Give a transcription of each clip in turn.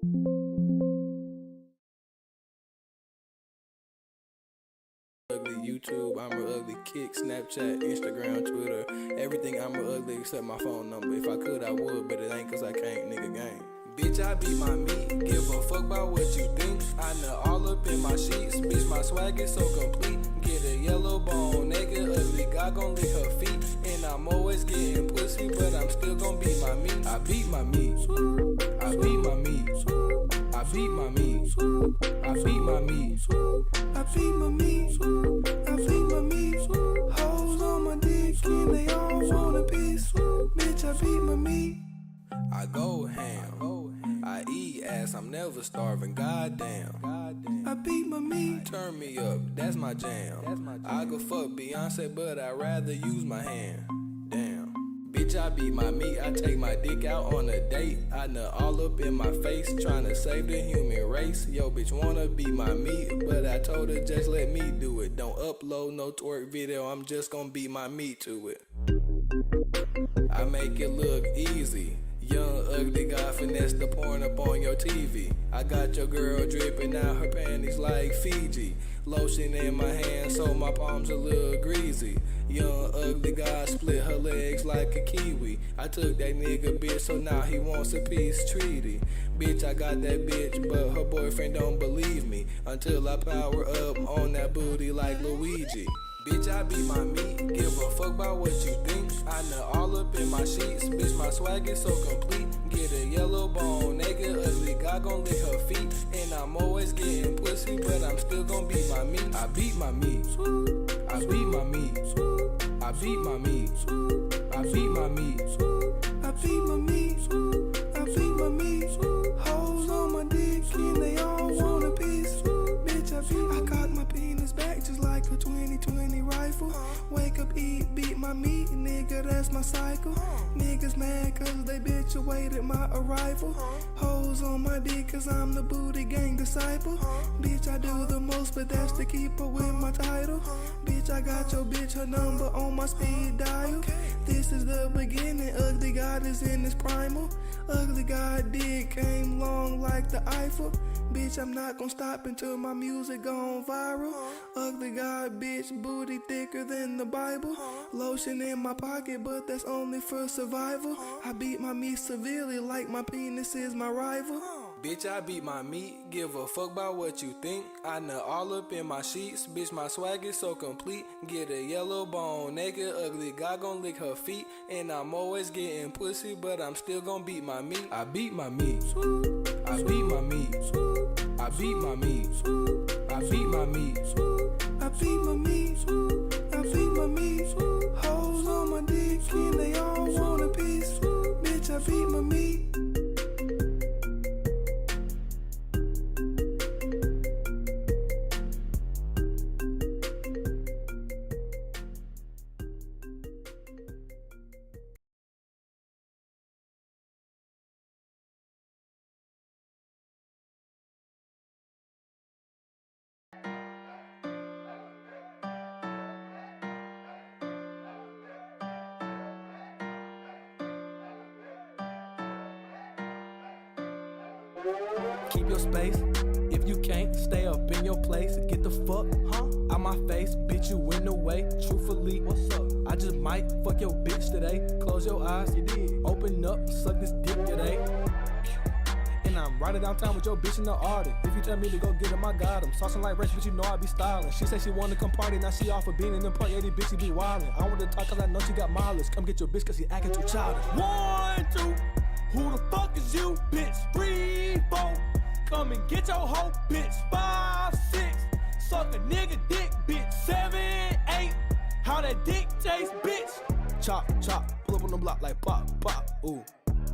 Ugly YouTube, I'm a ugly kick, Snapchat, Instagram, Twitter, everything I'm a ugly except my phone number. If I could, I would, but it ain't cause I can't, nigga gang. Bitch, I beat my meat, give a fuck about what you think. I know all up in my sheets, bitch, my swag is so complete. Get a yellow bone, nigga, ugly God gon' lick her feet. And I'm always getting pussy, but I'm still gon' beat my meat. I beat my meat, I beat my meat, I beat my meat, I beat my meat, I beat my meat, I beat my meat. Hoes on my dick and they all want a piece. Bitch, I beat my meat. I go ham, I eat ass, I'm never starving, goddamn. I beat my meat, turn me up, that's my jam. I go fuck Beyonce, but I'd rather use my hand. Damn. Bitch, I beat my meat, I take my dick out on a date. I nut all up in my face, tryna save the human race. Yo, bitch wanna be my meat, but I told her just let me do it. Don't upload no twerk video, I'm just gonna beat my meat to it. I make it look easy. Young ugly guy finesse the porn up on your TV. I got your girl dripping out her panties like Fiji. Lotion in my hand so my palms a little greasy. Young ugly guy split her legs like a kiwi. I took that nigga bitch so now he wants a peace treaty. Bitch, I got that bitch but her boyfriend don't believe me until I power up on that booty like Luigi. Bitch, I beat my meat, give a fuck about what you think. I know all up in my sheets, bitch, my swag is so complete. Get a yellow bone, nigga, ugly God gon' lick her feet. And I'm always getting pussy, but I'm still gon' beat my meat. I beat my meat, I beat my meat, I beat my meat, I beat my meat, I beat my meat, I beat my meat. Hoes on my dick and they all want a piece. Bitch, I got my penis back just like a 2020 rifle. Wake up, eat, beat my meat, nigga, that's my cycle. Niggas mad cause they bitch awaited my arrival. Hoes on my dick cause I'm the booty gang disciple. Bitch, I do the most, but that's to keep her with my title. Bitch, I got your bitch, her number on my speed dial. This is the beginning, ugly God is in his primal. Ugly God dick came long like the Eiffel. Bitch, I'm not gon' stop until my music gone viral. Ugly God, bitch, booty thicker than the Bible. Lotion in my pocket, but that's only for survival. I beat my meat severely like my penis is my rival. Bitch, I beat my meat, give a fuck about what you think. I nut all up in my sheets, bitch, my swag is so complete. Get a yellow bone, nigga, ugly God gon' lick her feet. And I'm always getting pussy, but I'm still gon' beat my meat. I beat my meat, I beat my meat, I beat my meat, I beat my meat, I beat my meat, I beat my meat. Hoes on my dick and they all want a piece. Bitch, I beat my meat. Keep your space. If you can't, stay up in your place. Get the fuck, out my face. Bitch, you in the way. Truthfully, what's up? I just might fuck your bitch today. Close your eyes, you did. Open up, suck this dick today. And I'm riding downtown with your bitch in the Arctic. If you tell me to go get him, I got him. Saucing like Rachel, but you know I be styling. She said she wanna come party, now she off for being in the party. Yeah, these bitches be wildin'. I want to talk cause I know she got mileage. Come get your bitch cause she acting too childish. 1, 2, who the fuck is you, bitch? 3, 4. Come and get your hoe, bitch. 5, 6, suck a nigga dick, bitch. 7, 8, how that dick taste, bitch. Chop, chop, pull up on the block like pop, pop, ooh.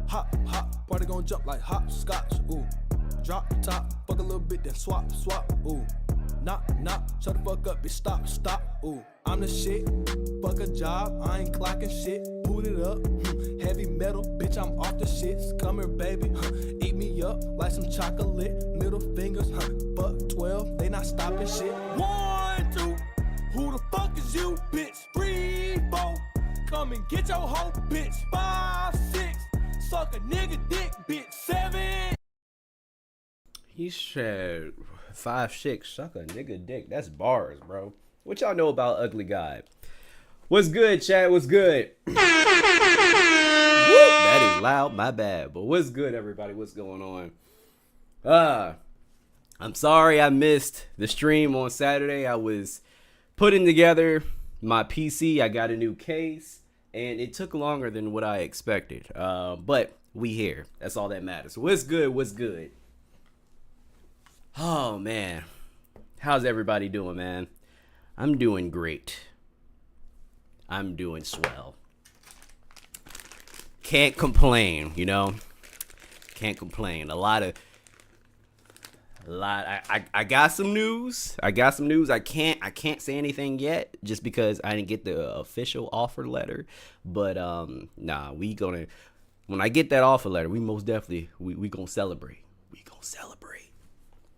Hop, hop, party gon' jump like hopscotch, ooh. Drop top, fuck a little bit, then swap, swap, ooh. Knock, knock, shut the fuck up, bitch, stop, stop, ooh. I'm the shit, fuck a job, I ain't clocking shit. Boot it up, heavy metal, bitch, I'm off the shits. Come here, baby, eat me up like some chocolate. Middle fingers, fuck 12, they not stopping shit. 1, 2, who the fuck is you, bitch? 3, 4, come and get your hoe, bitch. 5, 6, suck a nigga dick, bitch. 7, He said 5'6", suck a nigga dick. That's bars, bro. What y'all know about Ugly God? What's good, chat? What's good? Woo! That is loud, my bad. But what's good, everybody? What's going on? I'm sorry I missed the stream on Saturday. I was putting together my PC. I got a new case, and it took longer than what I expected. But we here. That's all that matters. What's good? What's good? Oh, man. How's everybody doing, man? I'm doing great. I'm doing swell. Can't complain, you know? Can't complain. I got some news. I can't say anything yet just because I didn't get the official offer letter. But nah, when I get that offer letter, we most definitely we gonna celebrate. We gonna celebrate.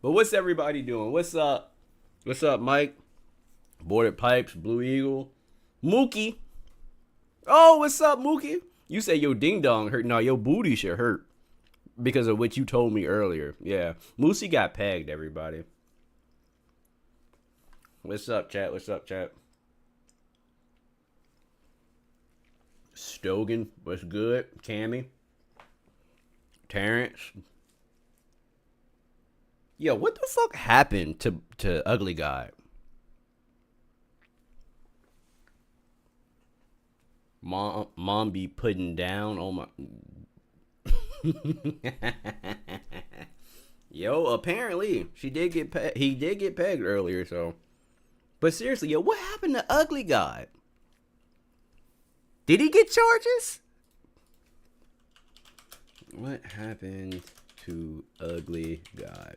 But what's everybody doing? What's up? What's up, Mike? Boarded Pipes, Blue Eagle, Mookie. Oh, what's up, Mookie? You say your ding dong hurt. No, your booty should hurt because of what you told me earlier. Yeah, Moosey got pegged, everybody. What's up, chat? What's up, chat? Stogan, what's good? Cammy, Terrence. Yo, what the fuck happened to Ugly God? Mom be putting down on my. Yo, apparently he did get pegged earlier. So, but seriously, yo, what happened to Ugly God? Did he get charges? What happened to Ugly God?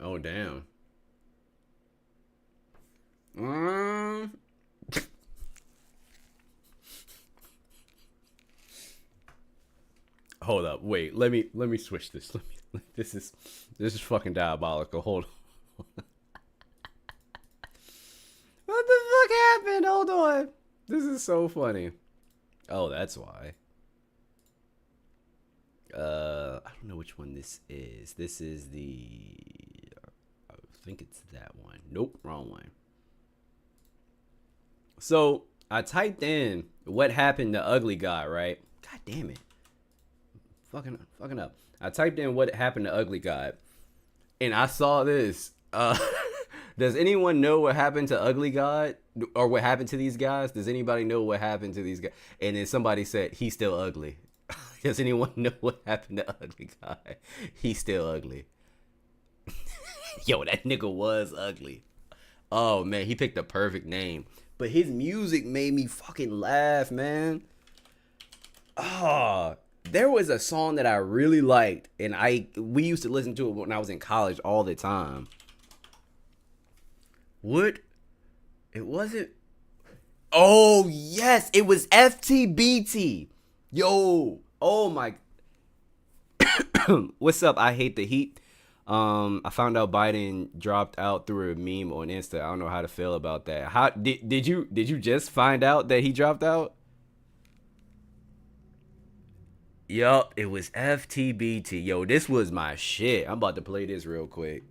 Oh, damn. Hold up, wait. Let me switch this. This is fucking diabolical. Hold on. What the fuck happened? Hold on. This is so funny. Oh, that's why. I don't know which one this is. This is I think it's that one. Nope, wrong one. So I typed in what happened to Ugly God, right? God damn it. Fucking up. I typed in what happened to Ugly God, and I saw this. Does anyone know what happened to Ugly God, or what happened to these guys? Does anybody know what happened to these guys? And then somebody said he's still ugly. Does anyone know what happened to Ugly God? He's still ugly. Yo, that nigga was ugly. Oh man, he picked a perfect name. But his music made me fucking laugh, man. There was a song that I really liked, and we used to listen to it when I was in college all the time. What? It wasn't. Oh yes, it was FTBT. Yo, oh my. What's up? I hate the heat. I found out Biden dropped out through a meme on Insta. I don't know how to feel about that. How did you just find out that he dropped out? Yup, it was FTBT. Yo, this was my shit. I'm about to play this real quick.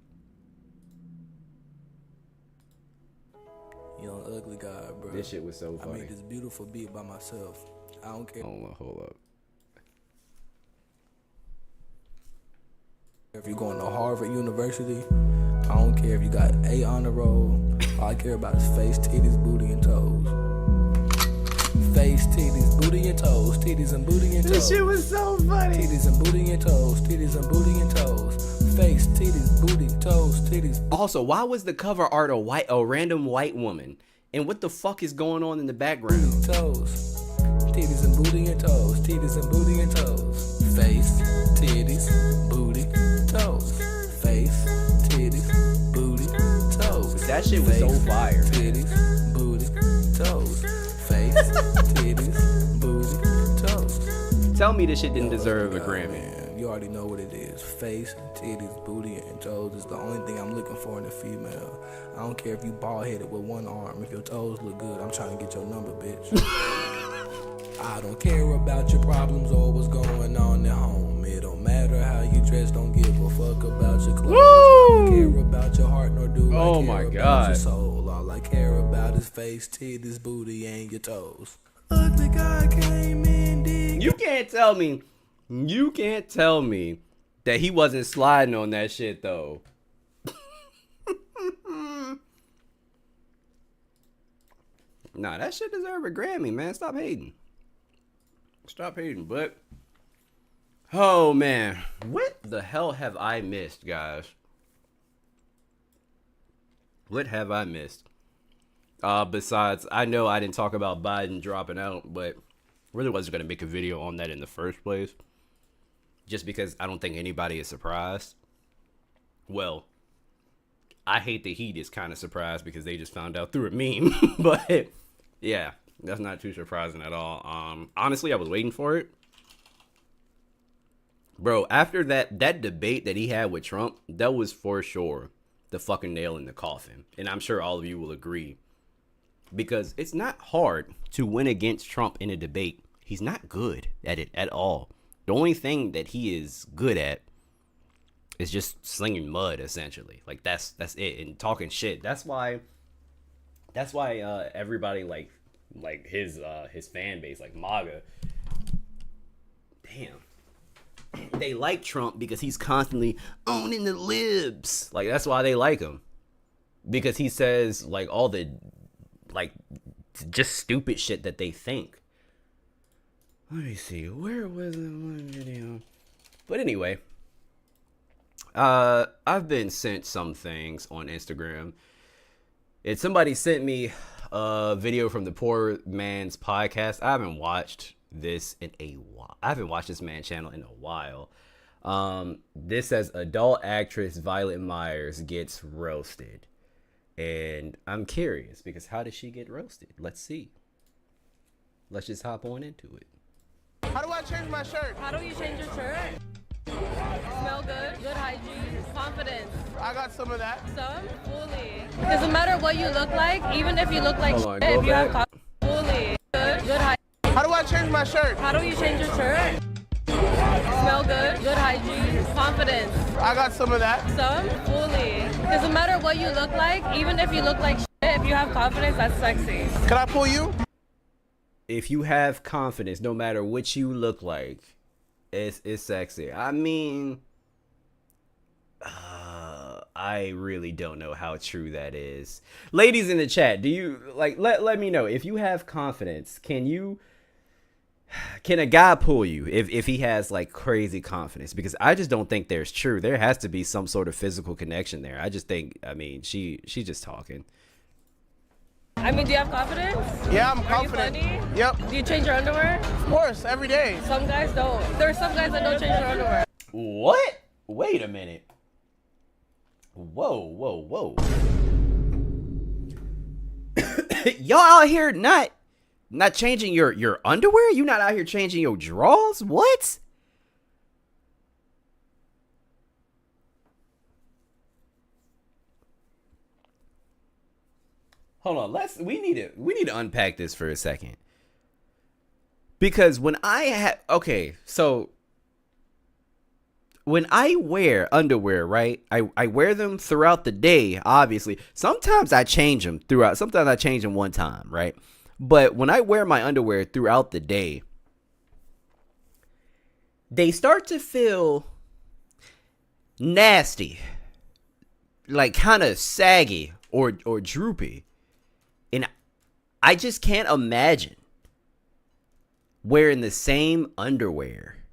Young Ugly God, bro. This shit was so funny. I made this beautiful beat by myself. I don't care. Hold up. If you're going to Harvard University, I don't care if you got A on the roll. All I care about is face, titties, booty, and toes. Face, titties, booty, and toes. Titties and booty and toes. This shit was so funny. Titties and booty and toes. Titties and booty and toes. Face, titties, booty, toes, titties. Also, why was the cover art a random white woman? And what the fuck is going on in the background? Toes. Titties and booty and toes. Titties and booty and toes. Face, titties, booty, toes. Face, titties, booty, toes. That shit was so fire. Titties, booty, toes. Face, titties, booty, toes. Tell me this shit didn't deserve a Grammy. Man, you already know what it is. Face, titties, booty, and toes is the only thing I'm looking for in a female. I don't care if you bald headed with one arm. If your toes look good, I'm trying to get your number, bitch. I don't care about your problems or what's going on at home. It don't matter how you dress, don't give a fuck about your clothes. I don't care about your heart, nor do I care about your soul. All I care about is face, titties, booty, and your toes. Ugly guy came in, dig. You can't tell me that he wasn't sliding on that shit though. Nah, that shit deserve a Grammy, man. Stop hating. But oh man, what the hell have I missed, guys? What have I missed? Besides, I know I didn't talk about Biden dropping out, but really wasn't gonna make a video on that in the first place. Just because I don't think anybody is surprised. Well, I hate the heat is kind of surprised because they just found out through a meme. But yeah, that's not too surprising at all. Honestly, I was waiting for it. Bro, after that debate that he had with Trump, that was for sure the fucking nail in the coffin. And I'm sure all of you will agree. Because it's not hard to win against Trump in a debate. He's not good at it at all. The only thing that he is good at is just slinging mud, essentially. Like that's it, and talking shit. That's why everybody like his fan base, like MAGA, damn, they like Trump because he's constantly owning the libs. Like that's why they like him, because he says like all the like just stupid shit that they think. Let me see, where was the one video? But anyway, I've been sent some things on Instagram. And somebody sent me a video from the Poor Man's Podcast. I haven't watched this in a while. I haven't watched this man's channel in a while. This says adult actress Violet Myers gets roasted. And I'm curious because how did she get roasted? Let's see. Let's just hop on into it. How do I change my shirt? How do you change your shirt? Smell good, good hygiene, confidence. I got some of that. Some? Fully. Doesn't matter what you look like, even if you look like Hold on, shit, go if you have back. fully. Good hygiene. How do I change my shirt? How do you change your shirt? Smell good, good hygiene, confidence. I got some of that. Some? Fully. Doesn't matter what you look like, even if you look like shit, if you have confidence, that's sexy. Can I pull you? If you have confidence, no matter what you look like, it's sexy. I mean, I really don't know how true that is. Ladies in the chat, do you like let me know if you have confidence? Can a guy pull you if he has like crazy confidence? Because I just don't think there's true. There has to be some sort of physical connection there. I just think, I mean, she's just talking. I mean, do you have confidence? Yeah, I'm Are confident. you funny? Yep. Do you change your underwear? Of course, every day. Some guys don't. There are some guys that don't change their underwear. What? Wait a minute. Whoa. Y'all out here not changing your underwear? You not out here changing your drawers? What? Hold on, we need to unpack this for a second. Because when I wear underwear, right? I wear them throughout the day, obviously. Sometimes I change them sometimes I change them one time, right? But when I wear my underwear throughout the day, they start to feel nasty. Like kind of saggy or droopy. And I just can't imagine wearing the same underwear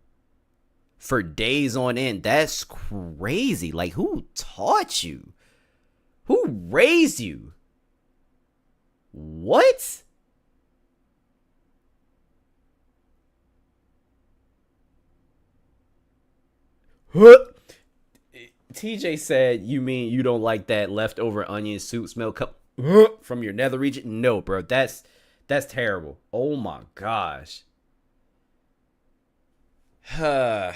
for days on end. That's crazy. Like, who taught you? Who raised you? What? TJ said, you mean you don't like that leftover onion soup smell from your nether region? No, bro. That's terrible. Oh my gosh. I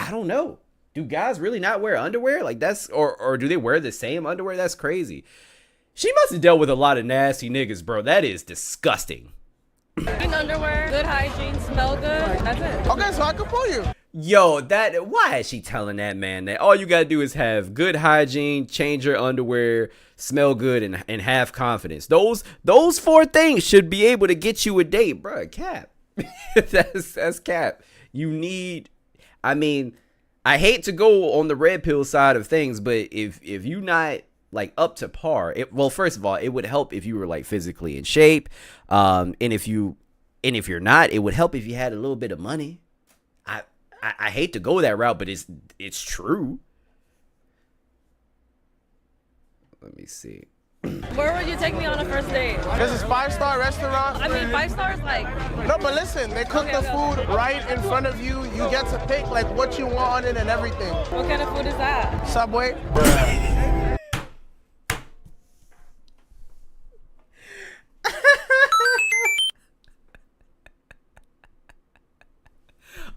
don't know. Do guys really not wear underwear? Like that's or do they wear the same underwear? That's crazy. She must have dealt with a lot of nasty niggas, bro. That is disgusting. Clean underwear, good hygiene, smell good. That's it. Okay, so I can pull you. Yo, why is she telling that man that all you gotta do is have good hygiene, change your underwear, smell good, and have confidence? Those 4 things should be able to get you a date, bro. Cap. that's cap. You need. I mean, I hate to go on the red pill side of things, but if you not like up to par, well, first of all, it would help if you were like physically in shape, and if you're not, it would help if you had a little bit of money. I hate to go that route, but it's true. Let me see. Where would you take me on a first date? This is 5-star restaurant. I mean, 5 stars, like. No, but listen, they cook the food right in front of you. You get to pick like what you want on it and everything. What kind of food is that? Subway.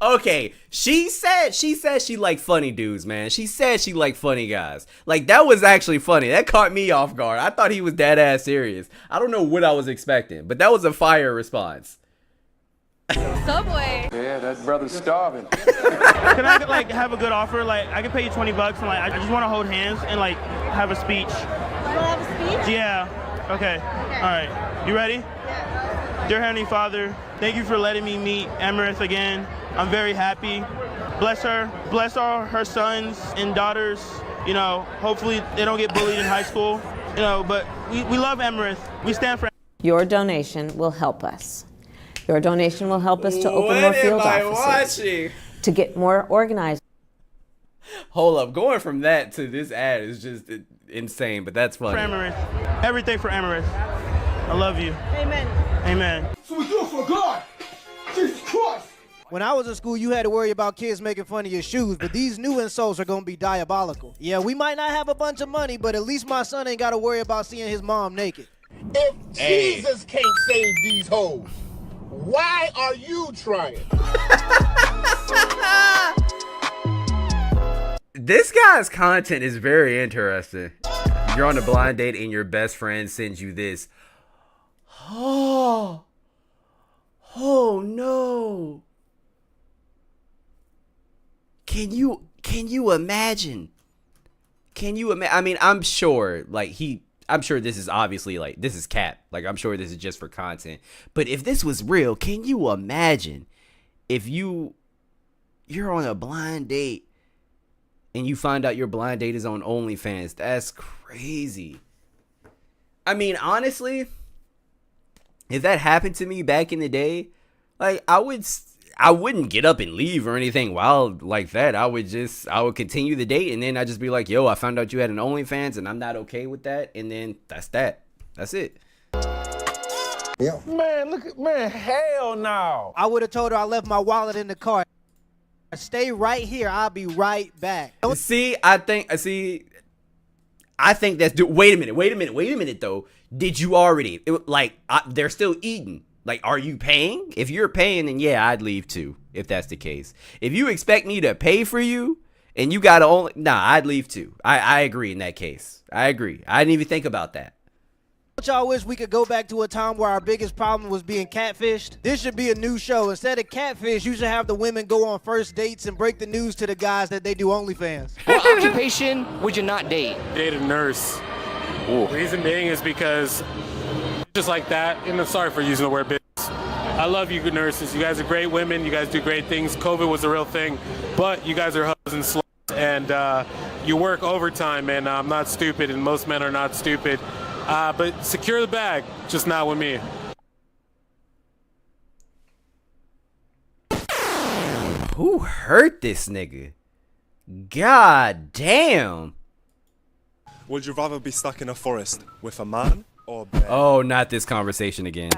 Okay, she said she liked funny dudes, man. She said she liked funny guys. Like, that was actually funny. That caught me off guard. I thought he was dead ass serious. I don't know what I was expecting, but that was a fire response. Subway. Yeah, that brother's starving. Can I like have a good offer? Like I can pay you $20 and like I just want to hold hands and like have a speech. You don't have a speech? Yeah. Okay. All right. You ready? Yeah. Dear Heavenly Father, thank you for letting me meet Emerith again. I'm very happy. Bless her. Bless all her sons and daughters. You know, hopefully they don't get bullied in high school. You know, but we love Emerith. We stand for. Your donation will help us. Your donation will help us to open more field offices, to get more organized. Hold up, going from that to this ad is just insane, but that's funny. For Emerith. Everything for Emerith. I love you. Amen. Amen. So we do it for God. Jesus Christ. When I was in school, you had to worry about kids making fun of your shoes, but these new insults are gonna be diabolical. Yeah, we might not have a bunch of money, but at least my son ain't gotta worry about seeing his mom naked. If Jesus can't save these hoes, why are you trying? This guy's content is very interesting. You're on a blind date and your best friend sends you this. Oh no. Can you imagine? I mean, I'm sure this is obviously like, this is cap. Like, I'm sure this is just for content. But if this was real, can you imagine if you're on a blind date and you find out your blind date is on OnlyFans? That's crazy. I mean, honestly, if that happened to me back in the day, like, I wouldn't get up and leave or anything wild like that. I would continue the date, and then I'd just be like, yo, I found out you had an OnlyFans and I'm not okay with that. And then that's it. Yeah. Man, hell no. I would have told her I left my wallet in the car. Stay right here. I'll be right back. I think that's, wait a minute though. Did you already, they're still eating. Like, are you paying? If you're paying, then yeah, I'd leave too, if that's the case. If you expect me to pay for you and you gotta I'd leave too. I agree in that case. I agree. I didn't even think about that. Don't y'all wish we could go back to a time where our biggest problem was being catfished? This should be a new show. Instead of catfish, you should have the women go on first dates and break the news to the guys that they do OnlyFans. What occupation would you not date? Date a nurse. Ooh. Reason being is because just like that, and I'm sorry for using the word bitch. I love you good nurses. You guys are great women. You guys do great things. COVID was a real thing, but you guys are hoes and sluts, and you work overtime, and I'm not stupid, and most men are not stupid. But secure the bag, just not with me. Who hurt this nigga? God damn. Would you rather be stuck in a forest with a man or a bear? Oh, not this conversation again.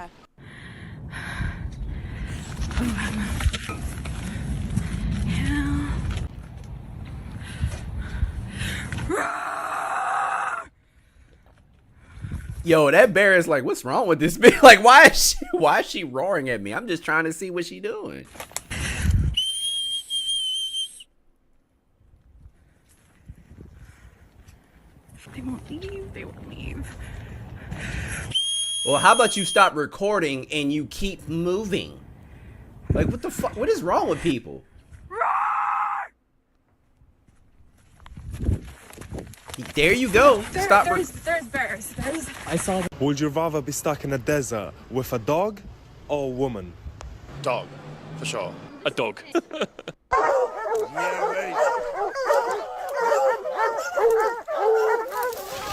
Yo, that bear is like, what's wrong with this bitch? Like, why is she roaring at me? I'm just trying to see what she doing. They won't leave. They won't leave. Well, how about you stop recording and you keep moving? Like, what the fuck? What is wrong with people? There you go. Stop. There's bears. I saw. Would you rather be stuck in a desert with a dog or a woman? Dog, for sure. A dog.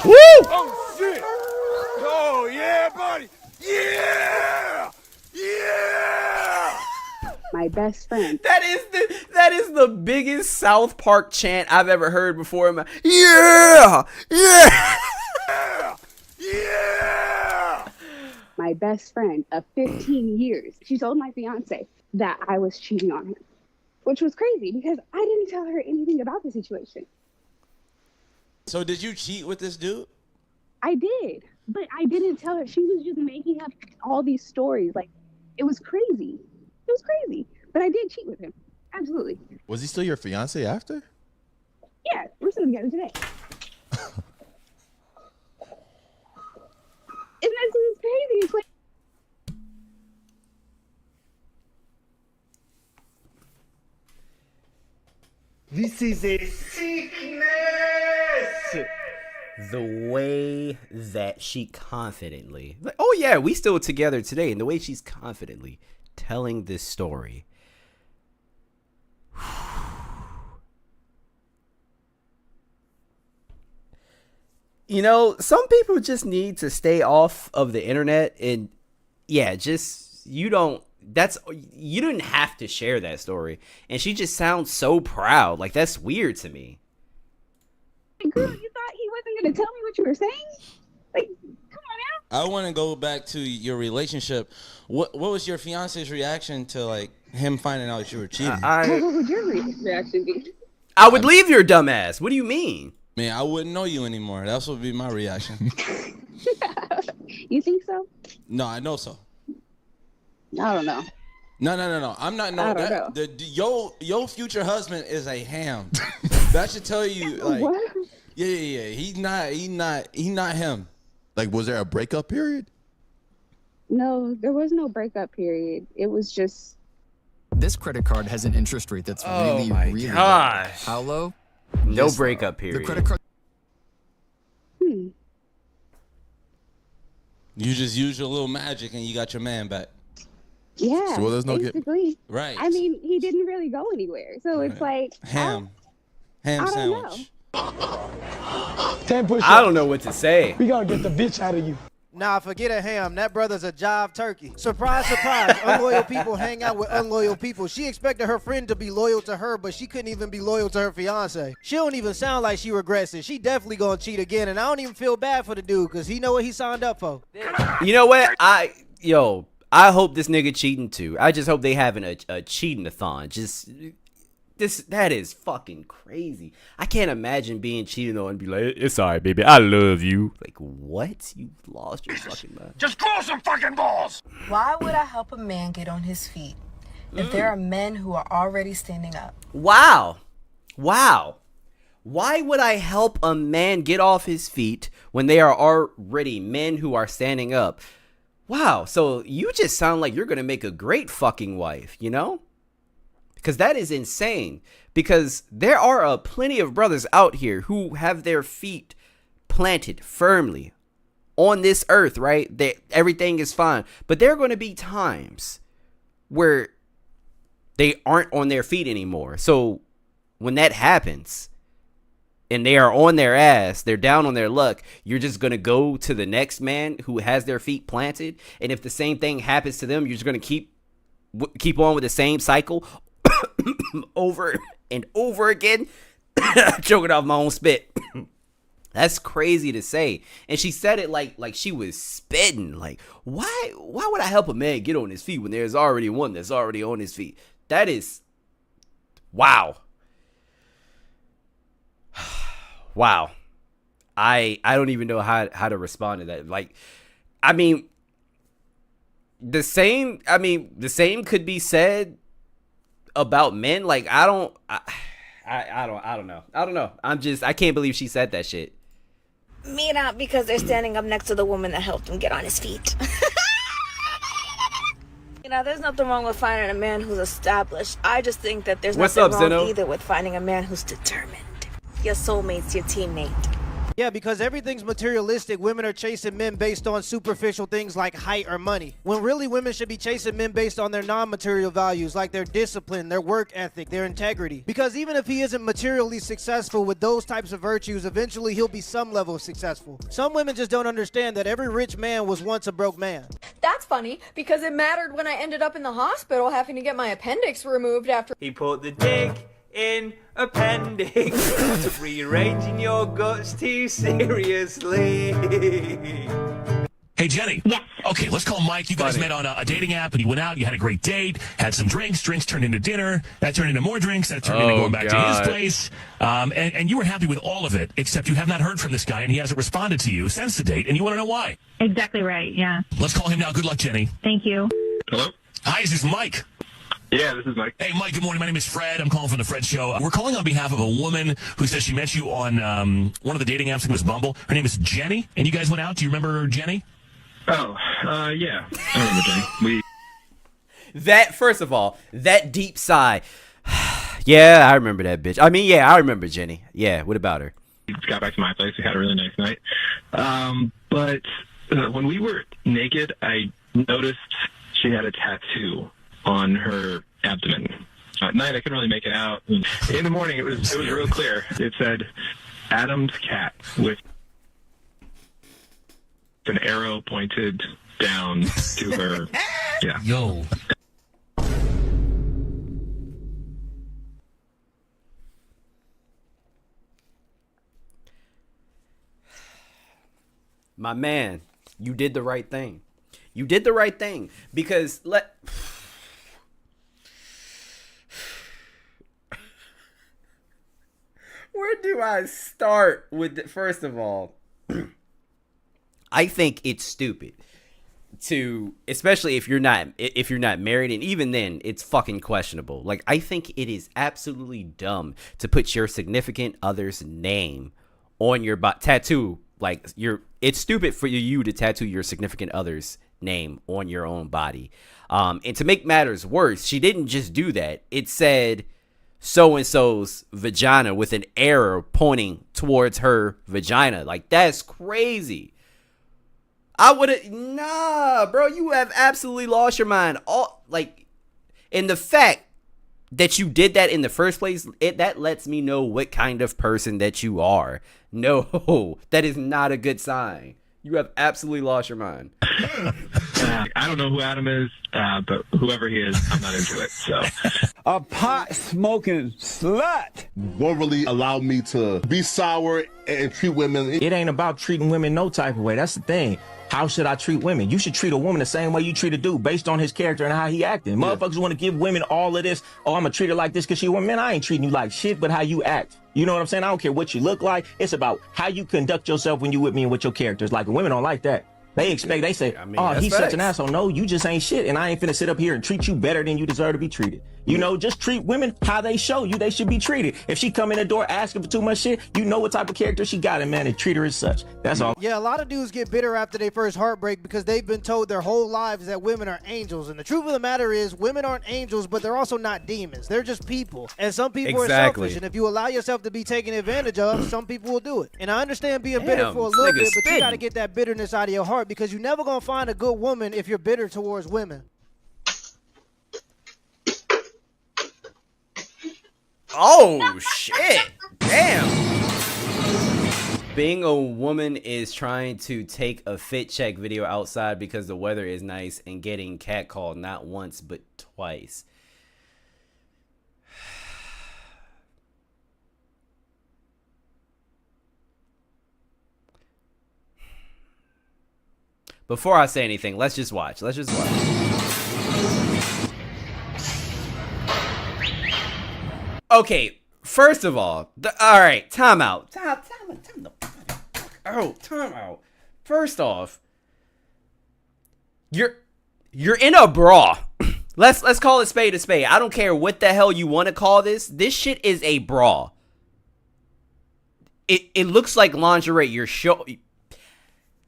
Woo! Oh shit! Oh yeah, buddy! Yeah! Yeah! My best friend. That is the biggest South Park chant I've ever heard before in my yeah! Yeah! Yeah! My best friend of 15 years. She told my fiance that I was cheating on him, which was crazy because I didn't tell her anything about the situation. So did you cheat with this dude? I did, but I didn't tell her. She was just making up all these stories. Like, it was crazy. It was crazy. But I did cheat with him. Absolutely. Was he still your fiance after? Yeah, we're still together today. And that's what's crazy. It's like, this is a sickness! The way that she confidently, like, oh yeah, we still together today, and the way she's confidently telling this story. You know, some people just need to stay off of the internet, and yeah, just you didn't have to share that story, and she just sounds so proud. Like, that's weird to me. girl, you thought he wasn't going to tell me what you were saying? Like, come on now. I want to go back to your relationship. What was your fiance's reaction to like him finding out you were cheating? What would your reaction be? I would leave your dumb ass. What do you mean? Man, I wouldn't know you anymore. That's what would be my reaction. You think so? No, I know so. I don't know. No. I'm not. No, I don't know. Your future husband is a ham. That should tell you. Like, What? yeah. He's not him. Like, was there a breakup period? No, there was no breakup period. It was just. This credit card has an interest rate that's really low. Gosh. How low? No This breakup low. period. The credit card. You just use your little magic and you got your man back. Yeah. So there's no basically. Right. I mean, he didn't really go anywhere, so it's like Ham I don't sandwich. know. 10 push-ups. I don't know what to say. We gonna get the bitch out of you. Nah, forget a ham. That brother's a jive turkey. Surprise, surprise. Unloyal people hang out with unloyal people. She expected her friend to be loyal to her, but she couldn't even be loyal to her fiance. She don't even sound like she regrets it. She definitely gonna cheat again, and I don't even feel bad for the dude, because he know what he signed up for. You know what? I hope this nigga cheating too. I just hope they having a cheating-a-thon. That is fucking crazy. I can't imagine being cheated on and be like, it's alright, baby, I love you. Like, what? You lost your fucking mind. Just grow some fucking balls! Why would I help a man get on his feet if there are men who are already standing up? Wow. Why would I help a man get off his feet when they are already men who are standing up? Wow, so you just sound like you're gonna make a great fucking wife, you know? Because that is insane. Because there are plenty of brothers out here who have their feet planted firmly on this earth, right? Everything is fine. But there are going to be times where they aren't on their feet anymore. So when that happens and they are on their ass, they're down on their luck, you're just going to go to the next man who has their feet planted. And if the same thing happens to them, you're just going to keep on with the same cycle over and over again. Choking off my own spit. That's crazy to say. And she said it like she was spitting. Like, why would I help a man get on his feet when there's already one that's already on his feet? That is wow. Wow. I don't even know how to respond to that. Like, I mean, the same could be said about men. Like, I don't know. I can't believe she said that shit. Mira, because they're standing up next to the woman that helped him get on his feet. You know, there's nothing wrong with finding a man who's established. I just think that there's What's nothing up, wrong Zeno? either with finding a man who's determined. Your soulmate's your teammate. Yeah, because everything's materialistic. Women are chasing men based on superficial things like height or money. When really women should be chasing men based on their non-material values, like their discipline, their work ethic, their integrity. Because even if he isn't materially successful with those types of virtues, eventually he'll be some level of successful. Some women just don't understand that every rich man was once a broke man. That's funny because it mattered when I ended up in the hospital having to get my appendix removed after He put the dick in appendix. Rearranging your guts too seriously. Hey, Jenny. Yes. Okay, let's call Mike. You guys met on a dating app, and you went out. You had a great date, had some drinks. Drinks turned into dinner. That turned into more drinks. That turned into going back to his place. And you were happy with all of it, except you have not heard from this guy, and he hasn't responded to you since the date, and you want to know why. Exactly right, yeah. Let's call him now. Good luck, Jenny. Thank you. Hello? Hi, is this Mike? Yeah, this is Mike. Hey, Mike, good morning. My name is Fred. I'm calling from The Fred Show. We're calling on behalf of a woman who says she met you on one of the dating apps. I think it was Bumble. Her name is Jenny, and you guys went out. Do you remember Jenny? Oh, yeah. I remember Jenny. That, first of all, that deep sigh. Yeah, I remember that bitch. I mean, yeah, I remember Jenny. Yeah, what about her? We got back to my place. We had a really nice night. But when we were naked, I noticed she had a tattoo on her abdomen. At night, I couldn't really make it out. In the morning, it was real clear. It said, Adam's cat, with an arrow pointed down to her. Yeah. Yo. My man, you did the right thing. You did the right thing because where do I start with first of all, I think it's stupid to, especially if you're not married, and even then it's fucking questionable. Like, I think it is absolutely dumb to put your significant other's name on your tattoo. Like, it's stupid for you to tattoo your significant other's name on your own body. And to make matters worse, she didn't just do that. It said so-and-so's vagina with an arrow pointing towards her vagina. Like, that's crazy. I would have, nah, bro, you have absolutely lost your mind. And the fact that you did that in the first place, that lets me know what kind of person that you are. No, that is not a good sign. You have absolutely lost your mind. I don't know who Adam is, but whoever he is, I'm not into it. So, A pot-smoking slut. Won't really allow me to be sour and treat women. It ain't about treating women no type of way. That's the thing. How should I treat women? You should treat a woman the same way you treat a dude based on his character and how he acting. Motherfuckers want to give women all of this. Oh, I'm going to treat her like this because she a woman. Man, I ain't treating you like shit, but how you act. You know what I'm saying? I don't care what you look like. It's about how you conduct yourself when you with me and what your character is like. And women don't like that. They say, oh, he's such an asshole. No, you just ain't shit. And I ain't finna sit up here and treat you better than you deserve to be treated. You know, just treat women how they show you they should be treated. If she come in the door asking for too much shit, you know what type of character she got, and man, and treat her as such. That's all. Yeah, a lot of dudes get bitter after their first heartbreak because they've been told their whole lives that women are angels. And the truth of the matter is, women aren't angels, but they're also not demons. They're just people. And some people are selfish. And if you allow yourself to be taken advantage of, some people will do it. And I understand being bitter for a little bit, but you got to get that bitterness out of your heart because you're never going to find a good woman if you're bitter towards women. Oh, shit. Damn. Being a woman is trying to take a fit check video outside because the weather is nice and getting catcalled not once but twice. Before I say anything, let's just watch. Okay, first of all, all right, time out. Time out. First off, you're in a bra. Let's call it spade a spade. I don't care what the hell you want to call this. This shit is a bra. it looks like lingerie. You're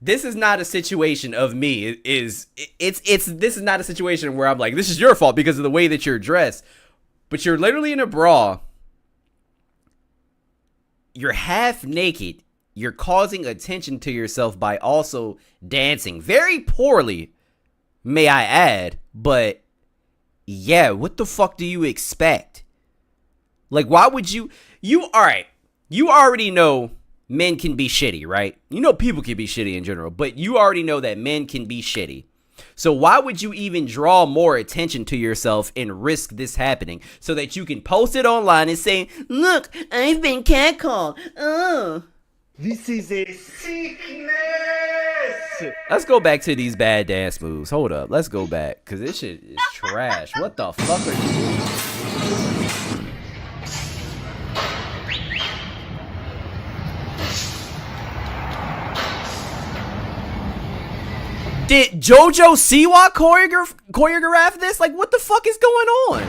this is not a situation of me. This is not a situation where I'm like, this is your fault because of the way that you're dressed. But you're literally in a bra. You're half naked. You're causing attention to yourself by also dancing. Very poorly, may I add. But yeah, what the fuck do you expect? Like, why would you alright. You already know men can be shitty, right? You know people can be shitty in general, but you already know that men can be shitty. So why would you even draw more attention to yourself and risk this happening so that you can post it online and say, look, I've been catcalled. This is a sickness. Let's go back to these bad dance moves. Hold up. Let's go back because this shit is trash. What the fuck are you doing? Did JoJo Siwa choreograph this? Like, what the fuck is going on?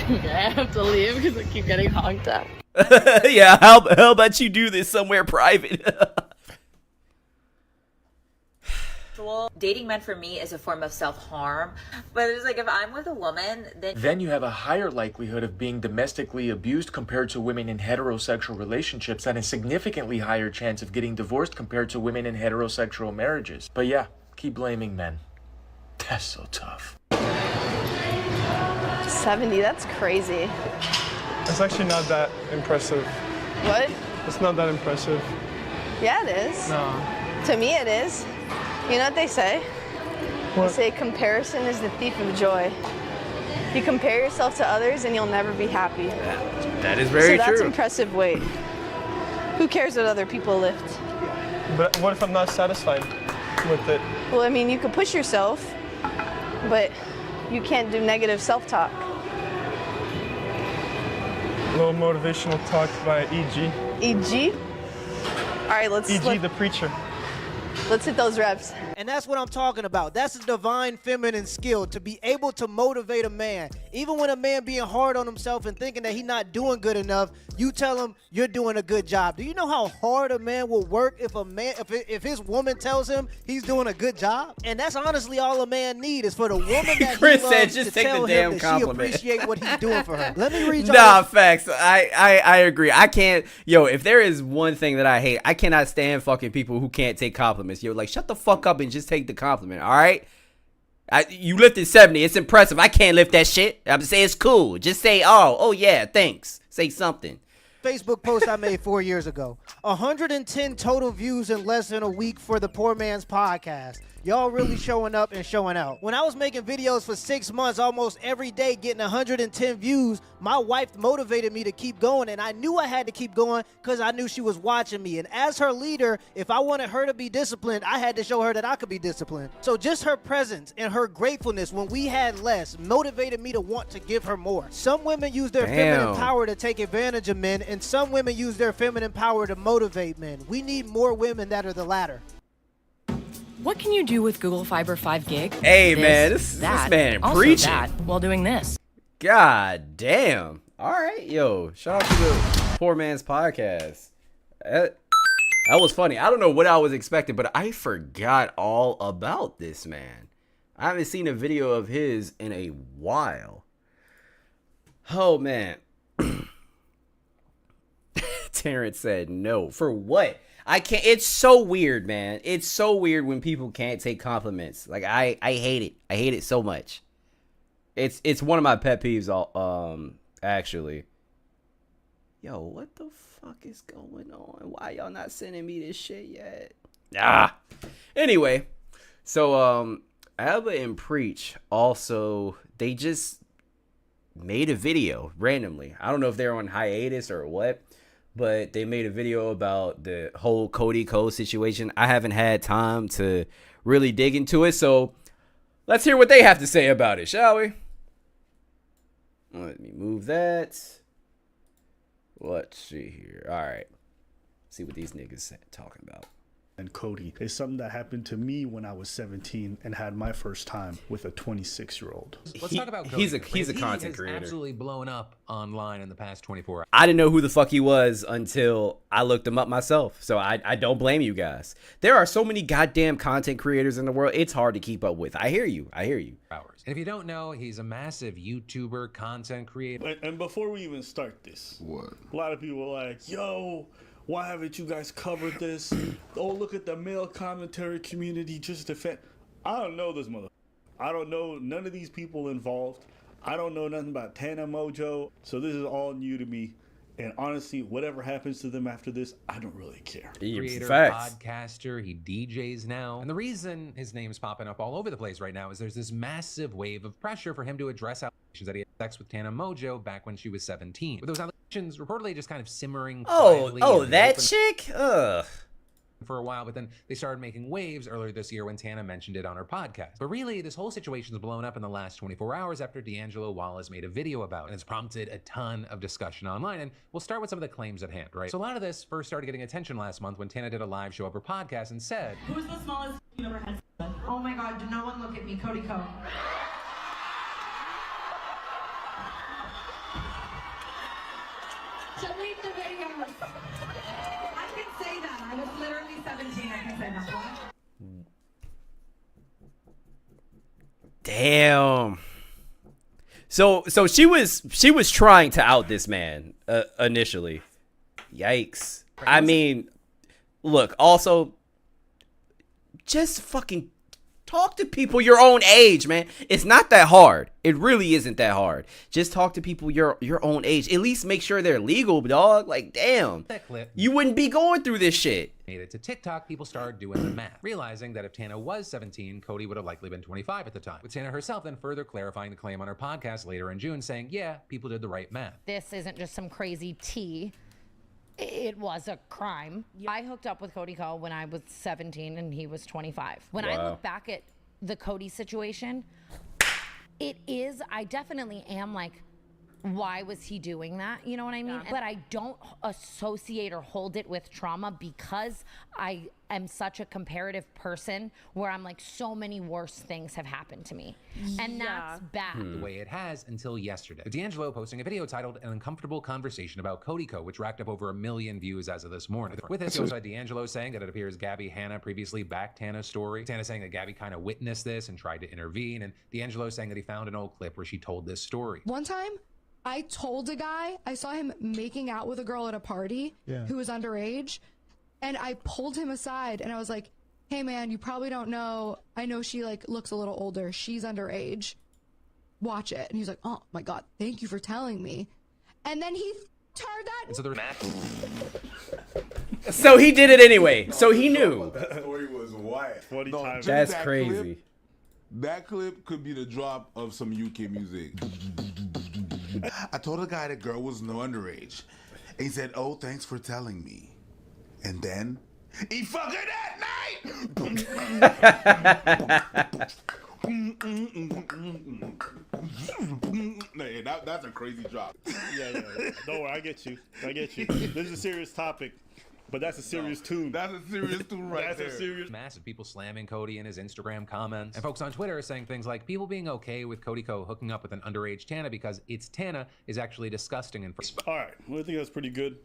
I have to leave because I keep getting honked at. Yeah, how about you do this somewhere private? Dating men for me is a form of self-harm, but it's like if I'm with a woman, then you have a higher likelihood of being domestically abused compared to women in heterosexual relationships and a significantly higher chance of getting divorced compared to women in heterosexual marriages. But yeah, keep blaming men. That's so tough. 70, that's crazy. It's actually not that impressive. What? It's not that impressive. Yeah, it is. No. To me, it is. You know what they say? What? They say comparison is the thief of joy. You compare yourself to others and you'll never be happy. That is very true. So that's true. impressive weight. Who cares what other people lift? But what if I'm not satisfied with it? Well, I mean, you could push yourself, but you can't do negative self-talk. A little motivational talk by E.G. E.G.? All right, E.G. the preacher. Let's hit those reps. And that's what I'm talking about. That's a divine feminine skill, to be able to motivate a man. Even when a man being hard on himself and thinking that he's not doing good enough, you tell him you're doing a good job. Do you know how hard a man will work if his woman tells him he's doing a good job? And that's honestly all a man needs, is for the woman that Chris he said, loves just to take tell the him damn that compliment. she appreciate what he's doing for her. Let me read y'all Nah, this. facts. I agree. I can't. Yo, if there is one thing that I hate, I cannot stand fucking people who can't take compliments. Yo, like, shut the fuck up and just take the compliment, all right? You lifted 70. It's impressive. I can't lift that shit. I'm saying it's cool. Just say, oh yeah, thanks. Say something. Facebook post I made 4 years ago. 110 total views in less than a week for the Poor Man's Podcast. Y'all really showing up and showing out. When I was making videos for 6 months, almost every day getting 110 views, my wife motivated me to keep going, and I knew I had to keep going because I knew she was watching me. And as her leader, if I wanted her to be disciplined, I had to show her that I could be disciplined. So just her presence and her gratefulness when we had less motivated me to want to give her more. Some women use their feminine power to take advantage of men, and some women use their feminine power to motivate men. We need more women that are the latter. What can you do with Google Fiber 5 gig? Hey, man, this man also preaching. that, while doing this. God damn. All right, yo. Shout out to the Poor Man's Podcast. That was funny. I don't know what I was expecting, but I forgot all about this man. I haven't seen a video of his in a while. Oh, man. Terrence said no. For what? I can't. It's so weird, man. It's so weird when people can't take compliments. Like, I hate it. I hate it so much. It's one of my pet peeves. Actually. Yo, what the fuck is going on? Why y'all not sending me this shit yet? Anyway, so Alba and Preach also, they just made a video randomly. I don't know if they're on hiatus or what, but they made a video about the whole Cody Cole situation. I haven't had time to really dig into it, so let's hear what they have to say about it, shall we? Let me move that. Let's see here. All right. See what these niggas talking about. and Cody is something that happened to me when I was 17 and had my first time with a 26-year-old. Let's talk about Cody. He's a content He has creator. absolutely blown up online in the past 24 hours. I didn't know who the fuck he was until I looked him up myself. So I don't blame you guys. There are so many goddamn content creators in the world. It's hard to keep up with. I hear you. And if you don't know, he's a massive YouTuber, content creator. And before we even start this, a lot of people are like, yo, why haven't you guys covered this? Oh, look at the male commentary community just defend. I don't know this mother. I don't know none of these people involved. I don't know nothing about Tana Mojo. So this is all new to me. And honestly, whatever happens to them after this, I don't really care. Creator, podcaster, he DJs now. And the reason his name's popping up all over the place right now is there's this massive wave of pressure for him to address allegations that he had sex with Tana Mojo back when she was 17. With those allegations reportedly just kind of simmering quietly. That chick? Ugh. For a while, but then they started making waves earlier this year when Tana mentioned it on her podcast. But really, this whole situation's blown up in the last 24 hours after D'Angelo Wallace made a video about it, and it's prompted a ton of discussion online. And we'll start with some of the claims at hand, right? So a lot of this first started getting attention last month when Tana did a live show of her podcast and said, "Who's the smallest you ever had?" Oh my God! Do no one look at me, Cody Co. Delete the videos. I can say that. I was literally 17. I can say that. Damn. So she was trying to out this man initially. Yikes. I mean, look, also just fucking talk to people your own age, man. It's not that hard. It really isn't that hard. Just talk to people your own age. At least make sure they're legal, dog. Like, damn. That clip you wouldn't be going through this shit. Made it to TikTok, people started doing the math, realizing that if Tana was 17, Cody would have likely been 25 at the time. With Tana herself then further clarifying the claim on her podcast later in June, saying, yeah, people did the right math. This isn't just some crazy tea. It was a crime. I hooked up with Cody Co when I was 17 and he was 25. When I look back at the Cody situation, I definitely am like, why was he doing that? You know what I mean? But I don't associate or hold it with trauma because I am such a comparative person where I'm like, so many worse things have happened to me. And that's bad. The way it has until yesterday. D'Angelo posting a video titled An Uncomfortable Conversation About Cody Co, which racked up over 1 million views as of this morning. With this goes D'Angelo saying that it appears Gabby Hanna previously backed Tana's story. Tana saying that Gabby kind of witnessed this and tried to intervene. And D'Angelo saying that he found an old clip where she told this story. One time, I told a guy, I saw him making out with a girl at a party who was underage, and I pulled him aside and I was like, hey man, you probably don't know, I know she like looks a little older, she's underage, watch it. And he's like, oh my God, thank you for telling me. And then he turned that. And so there's So he did it anyway. So he knew. That story was wild. 40 times. That's that crazy. That clip could be the drop of some UK music. I told a guy the girl was no underage. And he said, oh, thanks for telling me. And then he fucked her that night. That's a crazy drop. Yeah. Don't worry, I get you. This is a serious topic. But that's a serious tune. That's a serious tune right there. That's a serious. Massive people slamming Cody in his Instagram comments. And folks on Twitter are saying things like, people being okay with Cody Co hooking up with an underage Tana because it's Tana is actually disgusting and all right, well, I think that's pretty good.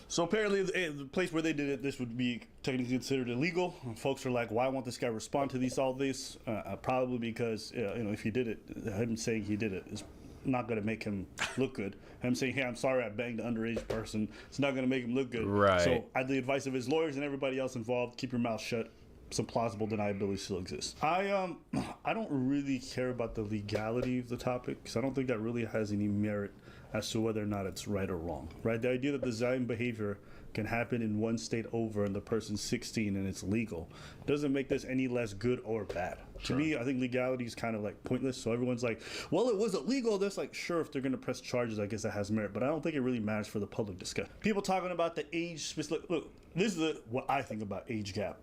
So apparently the place where they did it, this would be technically considered illegal. And folks are like, why won't this guy respond to all this? Probably because, if he did it, him saying he did it is not going to make him look good. Him saying, hey, I'm sorry I banged an underage person, it's not going to make him look good. Right. So the advice of his lawyers and everybody else involved, keep your mouth shut. Some plausible deniability still exists. I don't really care about the legality of the topic because I don't think that really has any merit as to whether or not it's right or wrong. Right? The idea that the same behavior can happen in one state over and the person's 16 and it's legal doesn't make this any less good or bad. To me, I think legality is kind of like pointless. So everyone's like, well, it was illegal. That's like, sure, if they're going to press charges, I guess that has merit. But I don't think it really matters for the public discussion. People talking about the age specific. Look, this is what I think about age gap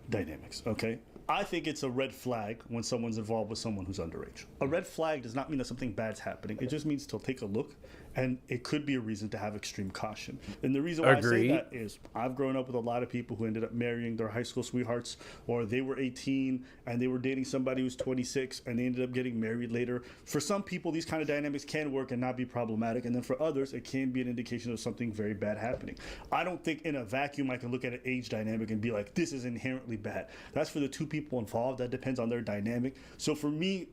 dynamics, okay? I think it's a red flag when someone's involved with someone who's underage. A red flag does not mean that something bad's happening. It just means to take a look And it could be a reason to have extreme caution. And the reason why I say that is I've grown up with a lot of people who ended up marrying their high school sweethearts, or they were 18 and they were dating somebody who's 26 and they ended up getting married later. For some people, these kind of dynamics can work and not be problematic. And then for others, it can be an indication of something very bad happening. I don't think in a vacuum I can look at an age dynamic and be like, this is inherently bad. That's for the two people involved. That depends on their dynamic. So for me,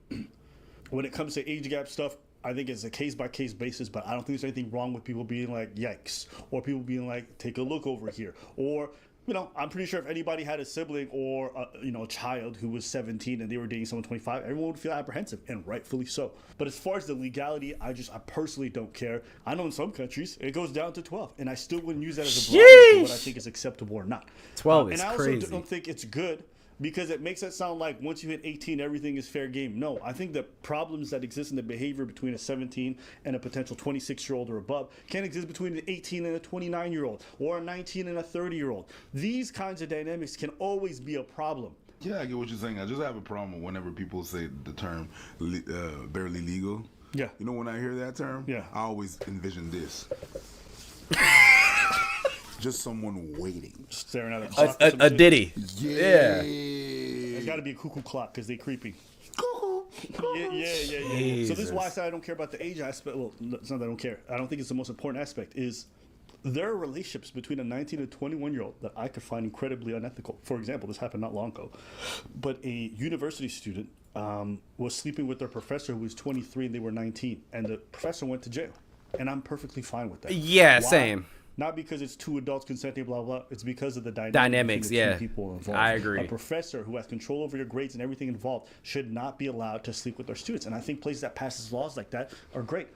when it comes to age gap stuff, I think it's a case-by-case basis, but I don't think there's anything wrong with people being like, yikes, or people being like, take a look over here. Or, you know, I'm pretty sure if anybody had a sibling or, a child who was 17 and they were dating someone 25, everyone would feel apprehensive, and rightfully so. But as far as the legality, I personally don't care. I know in some countries, it goes down to 12, and I still wouldn't use that as a barometer for what I think is acceptable or not. 12 is crazy. And I also don't think it's good, because it makes it sound like once you hit 18, everything is fair game. No, I think the problems that exist in the behavior between a 17 and a potential 26-year-old or above can exist between an 18 and a 29-year-old, or a 19 and a 30-year-old. These kinds of dynamics can always be a problem. Yeah, I get what you're saying. I just have a problem whenever people say the term barely legal. Yeah. You know, when I hear that term, yeah, I always envision this. Just someone waiting. Just staring at a clock. A ditty. Yeah. It's got to be a cuckoo clock because they creepy. Yeah. So this is why I said I don't care about the age aspect. Well, it's not that I don't care. I don't think it's the most important aspect. Is there are relationships between a 19 and 21-year-old that I could find incredibly unethical. For example, this happened not long ago, but a university student was sleeping with their professor who was 23 and they were 19, and the professor went to jail. And I'm perfectly fine with that. Yeah, Why? same. Not because it's two adults consenting, blah, blah. It's because of the dynamics, between the yeah. two people involved. I agree. A professor who has control over your grades and everything involved should not be allowed to sleep with their students. And I think places that passes laws like that are great.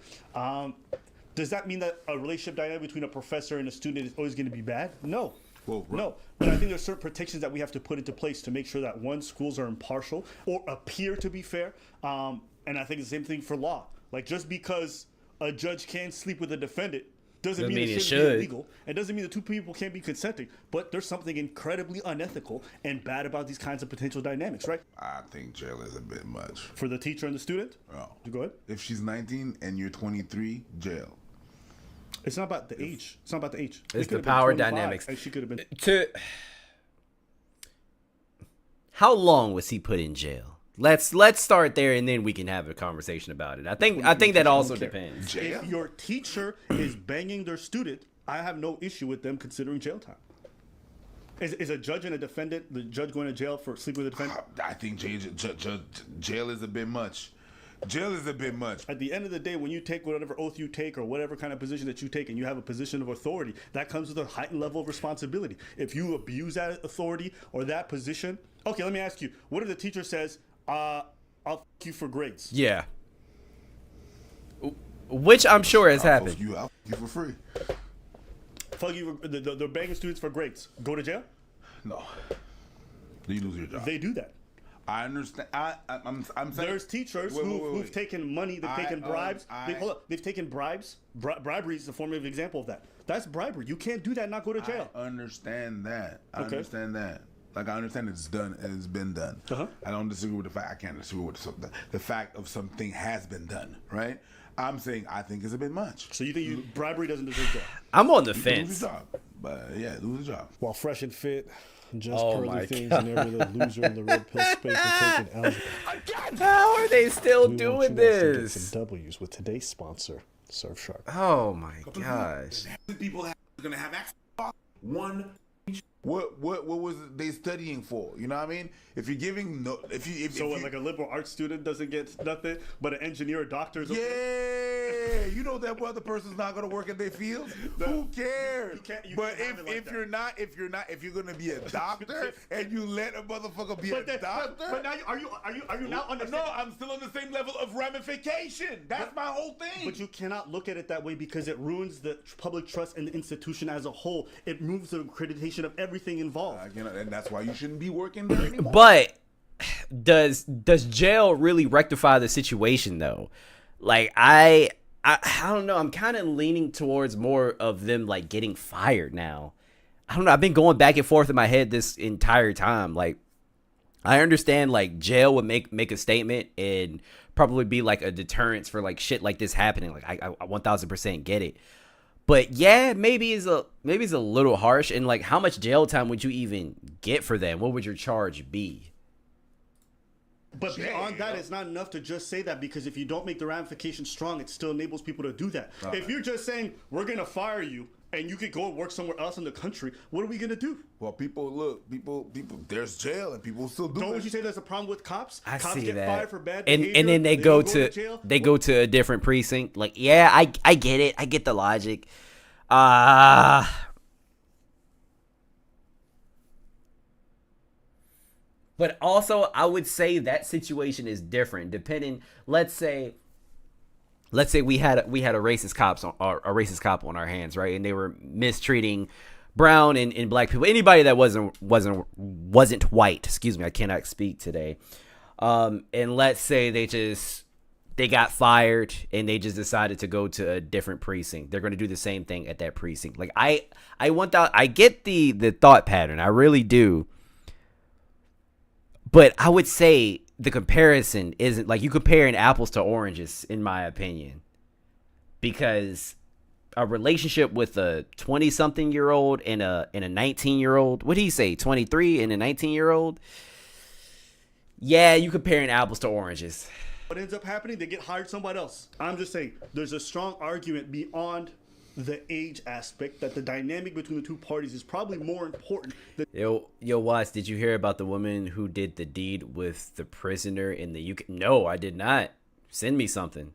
Does that mean that a relationship dynamic between a professor and a student is always going to be bad? No. Well, right. No. But I think there's certain protections that we have to put into place to make sure that, one, schools are impartial or appear to be fair. And I think it's the same thing for law. Like, just because a judge can sleep with a defendant doesn't mean it should be illegal. It doesn't mean the two people can't be consenting. But there's something incredibly unethical and bad about these kinds of potential dynamics, right? I think jail is a bit much. For the teacher and the student? Oh. Go ahead. If she's 19 and you're 23, jail. It's not about the age. It's not about the age. It's the power dynamics. And she could have been. How long was he put in jail? Let's start there, and then we can have a conversation about it. I think that also depends. If your teacher is banging their student, I have no issue with them considering jail time. Is a judge and a defendant, the judge going to jail for sleeping with a defendant? I think jail is a bit much. Jail is a bit much. At the end of the day, when you take whatever oath you take or whatever kind of position that you take and you have a position of authority, that comes with a heightened level of responsibility. If you abuse that authority or that position, okay, let me ask you, what if the teacher says, I'll f*** you for grades? Yeah. Which I'm sure has happened. I'll f*** you for free. Fuck you, they're banging students for grades. Go to jail? No. You lose your job. They do that. I understand. I'm saying there's teachers who've taken money. They've taken bribes. They've taken bribes. Bribery is a form of example of that. That's bribery. You can't do that and not go to jail. I understand that. I understand that. Like, I understand it's done and it's been done. I don't disagree with the fact. I can't disagree with the fact of something has been done, right? I'm saying I think it's a bit much. So you think bribery doesn't deserve jail? I'm on the You fence. lose your job. But yeah, lose your job. While fresh and fit, just Oh curly my things God. and every little loser in the red pill space are taking L's. How are they still We doing want you guys to get this? some W's with today's sponsor, Surfshark. Oh my gosh. People are going to have access to one. What was they studying for? You know what I mean? If you're giving Like a liberal arts student doesn't get nothing, but an engineer or doctor is yeah, you know that other person's not gonna work in their field. Who cares? But if you're gonna be a doctor and you let a motherfucker be a doctor, but now are you now understanding? No, I'm still on the same level of ramification. That's my whole thing. But you cannot look at it that way because it ruins the public trust in the institution as a whole. It moves the accreditation of everything involved. And that's why you shouldn't be working there anymore. But does jail really rectify the situation though? Like I don't know. I'm kind of leaning towards more of them like getting fired now. I don't know. I've been going back and forth in my head this entire time. Like I understand like jail would make a statement and probably be like a deterrence for like shit like this happening. Like I 1000% get it. But yeah, maybe it's a little harsh. And like, how much jail time would you even get for that? What would your charge be? But beyond that, it's not enough to just say that, because if you don't make the ramifications strong, it still enables people to do that. If you're just saying we're gonna fire you and you could go and work somewhere else in the country, what are we gonna do? Well, people, there's jail and people still do it. Don't you say there's a problem with cops? I Cops see get that. fired for bad And behavior, then they don't go to jail. go to a different precinct. Like, yeah, I get it. I get the logic. But also, I would say that situation is different. Depending, let's say we had a racist cop on our hands, right? And they were mistreating brown and black people, anybody that wasn't white. Excuse me, I cannot speak today. And let's say they got fired and they just decided to go to a different precinct. They're going to do the same thing at that precinct. Like I get the thought pattern. I really do. But I would say the comparison isn't like you comparing apples to oranges, in my opinion, because a relationship with a 20-something-year-old and a 19-year-old, what did he say, 23 and a 19-year-old? Yeah, you comparing apples to oranges. What ends up happening? They get hired somewhere else. I'm just saying, there's a strong argument beyond the age aspect that the dynamic between the two parties is probably more important than. Yo, Watts, did you hear about the woman who did the deed with the prisoner in the UK? No, I did not. Send me something.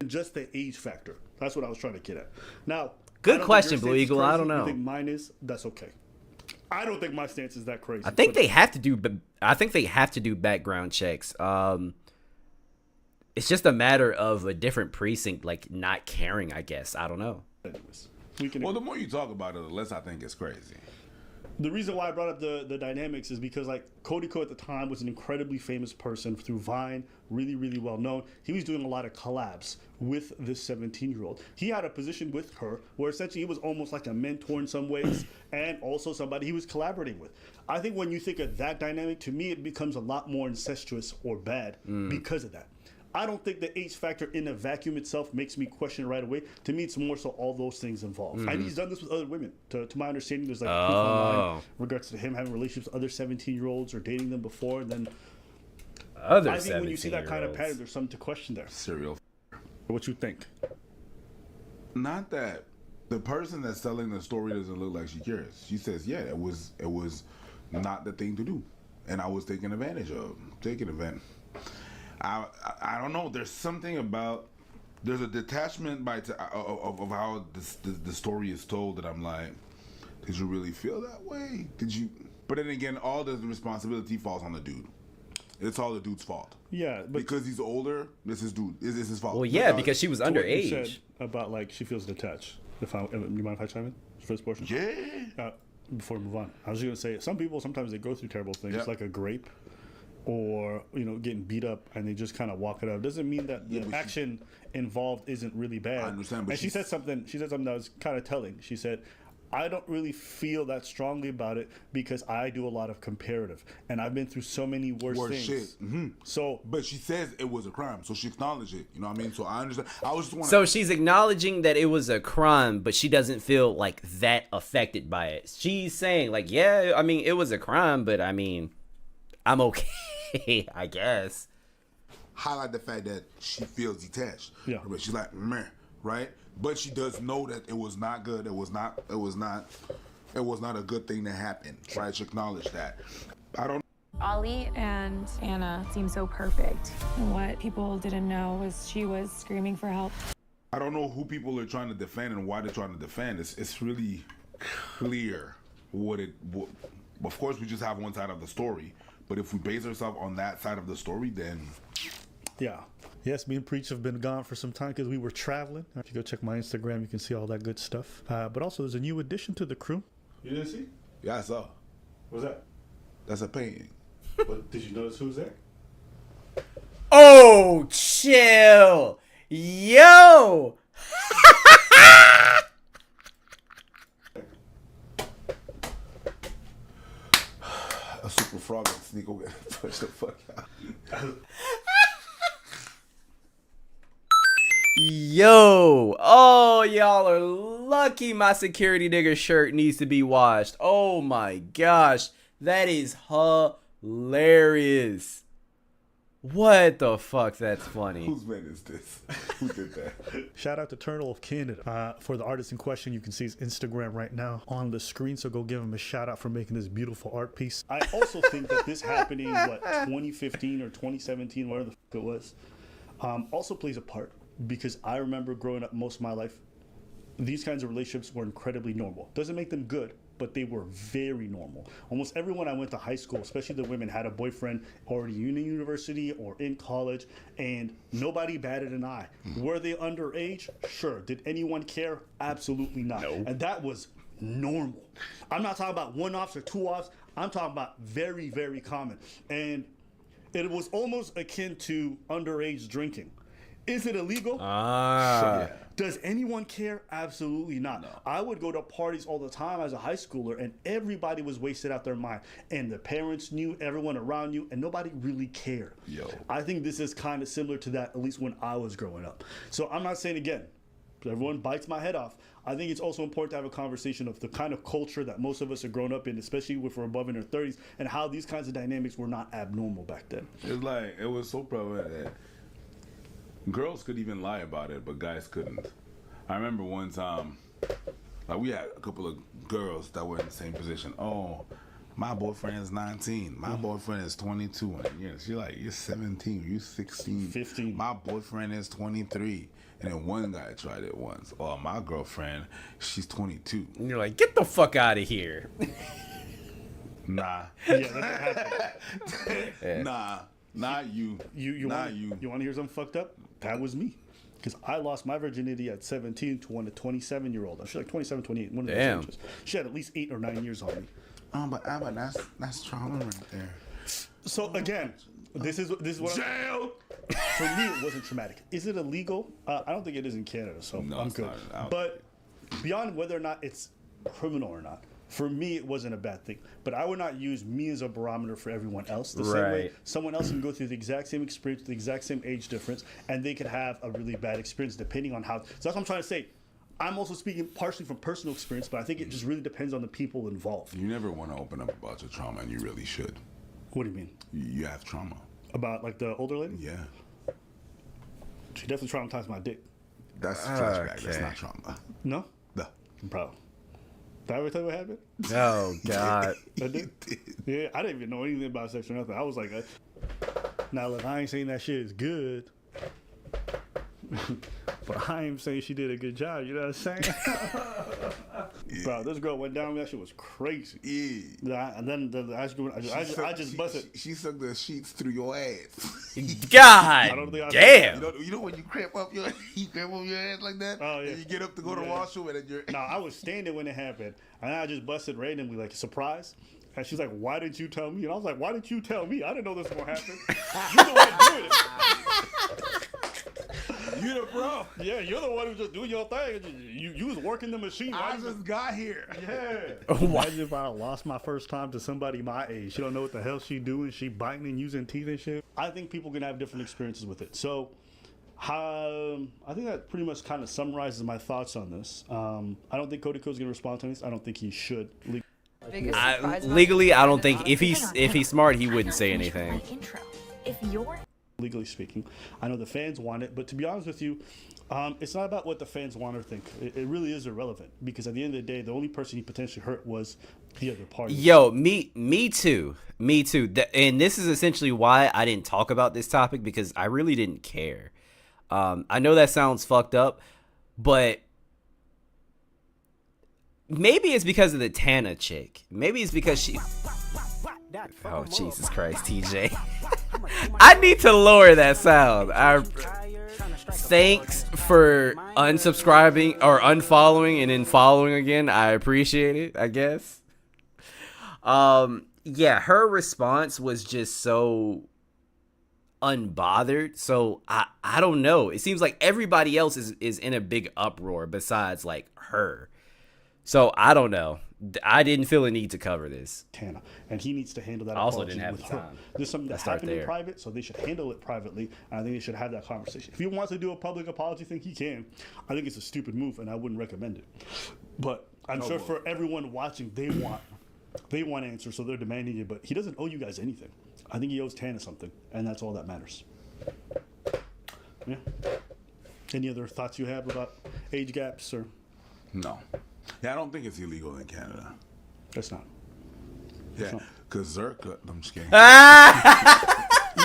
Just the age factor. That's what I was trying to get at. Now, good question, Blue Eagle. I don't know. You think mine is? That's okay. I don't think my stance is that crazy. I think they have to do background checks. It's just a matter of a different precinct, like not caring, I guess. I don't know. Well, the more you talk about it, the less I think it's crazy. The reason why I brought up the dynamics is because like Cody Ko at the time was an incredibly famous person through Vine, really, really well known. He was doing a lot of collabs with this 17-year-old. He had a position with her where essentially he was almost like a mentor in some ways and also somebody he was collaborating with. I think when you think of that dynamic, to me it becomes a lot more incestuous or bad because of that. I don't think the age factor in a vacuum itself makes me question it right away. To me, it's more so all those things involved. And he's done this with other women. To my understanding, there's like proof online in regards to him having relationships with other 17-year-olds or dating them before. And then other I think when you see that kind of pattern, there's something to question there. Serial. What you think? Not that the person that's telling the story doesn't look like she cares. She says, yeah, it was not the thing to do. And I was taken advantage of. I don't know. There's something about there's a detachment of how the story is told that I'm like, did you really feel that way? Did you? But then again, all the responsibility falls on the dude. It's all the dude's fault. Yeah, but because he's older, this is his fault. Well, yeah, because she was underage. You said about like she feels detached. You mind if I chime in? First portion. Yeah. Before we move on, I was just gonna say some people sometimes they go through terrible things like a grape. Or getting beat up and they just kind of walk it out. Doesn't mean that the action involved isn't really bad. I understand, but she said something that was kind of telling. She said, I don't really feel that strongly about it because I do a lot of comparative and I've been through so many worse things. Shit. Mm-hmm. So, but she says it was a crime, so she acknowledged it. You know what I mean? So I understand. I was just so she's acknowledging that it was a crime, but she doesn't feel like that affected by it. She's saying like, yeah, I mean, it was a crime, but I mean, I'm okay. I guess. Highlight the fact that she feels detached. Yeah. She's like, meh, right? But she does know that it was not good. It was not a good thing to happen. Right? She acknowledged that. I don't. Ollie and Anna seem so perfect. And what people didn't know was she was screaming for help. I don't know who people are trying to defend and why they're trying to defend. It's really clear what. Of course, we just have one side of the story. But if we base ourselves on that side of the story, then... Yeah. Yes, me and Preach have been gone for some time because we were traveling. If you go check my Instagram, you can see all that good stuff. But also, there's a new addition to the crew. You didn't see? Yeah, I saw. What's that? That's a painting. But did you notice who's there? Oh, chill. Yo. frog and sneak over and push the fuck out. Yo, oh, y'all are lucky my security nigga shirt needs to be washed. Oh my gosh, that is hilarious. What the fuck? That's funny. Whose man is this? Who did that? Shout out to Turtle of Canada. For the artist in question, you can see his Instagram right now on the screen, so go give him a shout out for making this beautiful art piece. I also think that this happening, 2015 or 2017, whatever the fuck it was, also plays a part, because I remember growing up most of my life, these kinds of relationships were incredibly normal. Doesn't make them good, but they were very normal. Almost everyone I went to high school, especially the women, had a boyfriend already in university or in college, and nobody batted an eye. Were they underage? Sure. Did anyone care? Absolutely not. No. And that was normal. I'm not talking about one-offs or two-offs. I'm talking about very, very common. And it was almost akin to underage drinking. Is it illegal? Sure. Yeah. Does anyone care? Absolutely not. No. I would go to parties all the time as a high schooler, and everybody was wasted out their mind. And the parents knew, everyone around you, and nobody really cared. Yo. I think this is kind of similar to that, at least when I was growing up. So I'm not saying, again, everyone bites my head off. I think it's also important to have a conversation of the kind of culture that most of us are grown up in, especially if we're above in our 30s, and how these kinds of dynamics were not abnormal back then. It's like, it was so prevalent that girls could even lie about it, but guys couldn't. I remember one time, like we had a couple of girls that were in the same position. Oh, my boyfriend is 19. My boyfriend is 22. And she's like, you're 17. You're 16. 15. My boyfriend is 23. And then one guy tried it once. Oh, my girlfriend, she's 22. And you're like, get the fuck out of here. Nah. Yeah, that happened. Yeah. Nah. Not you. You want to hear something fucked up? That was me. Because I lost my virginity at 17 to a 27-year-old. She's like 27, 28. One of those ages. She had at least 8 or 9 years on me. But that's trauma right there. So again, this is what jail. For me, it wasn't traumatic. Is it illegal? I don't think it is in Canada, so no, I'm good. But beyond whether or not it's criminal or not, for me, it wasn't a bad thing. But I would not use me as a barometer for everyone else. The same way someone else can go through the exact same experience, the exact same age difference, and they could have a really bad experience depending on how. So that's what I'm trying to say. I'm also speaking partially from personal experience, but I think it just really depends on the people involved. You never want to open up about your trauma, and you really should. What do you mean? You have trauma. About like the older lady? Yeah. She definitely traumatized my dick. That's flashback. That's not trauma. No? No. I'm proud. Did I ever tell you what happened? Oh, God. I did? Yeah, I didn't even know anything about sex or nothing. I was like, now look, I ain't saying that shit is good. But I ain't saying she did a good job, you know what I'm saying? Bro, this girl went down, that shit was crazy. Yeah. And then I just busted. She sucked the sheets through your ass. God damn. You know when you cramp up your ass like that? Oh, yeah. And you get up to go to the washroom and then you're... No, I was standing when it happened. And I just busted randomly, like, surprise. And she's like, why didn't you tell me? And I was like, why didn't you tell me? I didn't know this was going to happen. You're the one doing it. You're the bro. Yeah, you're the one who's just doing your thing. You was working the machine. I just got here. Yeah. Imagine if I lost my first time to somebody my age. She don't know what the hell she doing. She biting and using teeth and shit. I think people can have different experiences with it. So I think that pretty much kind of summarizes my thoughts on this. I don't think Cody Co's going to respond to this. I don't think he should. Legally, I don't think if he's smart, he wouldn't say anything. If you're legally speaking, I know the fans want it, but to be honest with you, it's not about what the fans want or think. It really is irrelevant, because at the end of the day, the only person he potentially hurt was the other party. Yo, me too. And this is essentially why I didn't talk about this topic, because I really didn't care. I know that sounds fucked up, but maybe it's because of the Tana chick. Maybe it's because she... Oh, Jesus Christ, TJ. I need to lower that sound. Thanks for unsubscribing or unfollowing and then following again. I appreciate it, I guess. Yeah, her response was just so unbothered. So I don't know. It seems like everybody else is in a big uproar besides like her. So I don't know. I didn't feel a need to cover this. Tana, and he needs to handle that. I also apology didn't have with the her. time. This is something that Let's start happened in there. private, so they should handle it privately. And I think they should have that conversation. If he wants to do a public apology thing, he can. I think it's a stupid move, and I wouldn't recommend it. But I'm sure for everyone watching, they want answers, so they're demanding it. But he doesn't owe you guys anything. I think he owes Tana something, and that's all that matters. Yeah. Any other thoughts you have about age gaps or? No. Yeah, I don't think it's illegal in Canada. It's not. Yeah, because Zerka, I'm just kidding.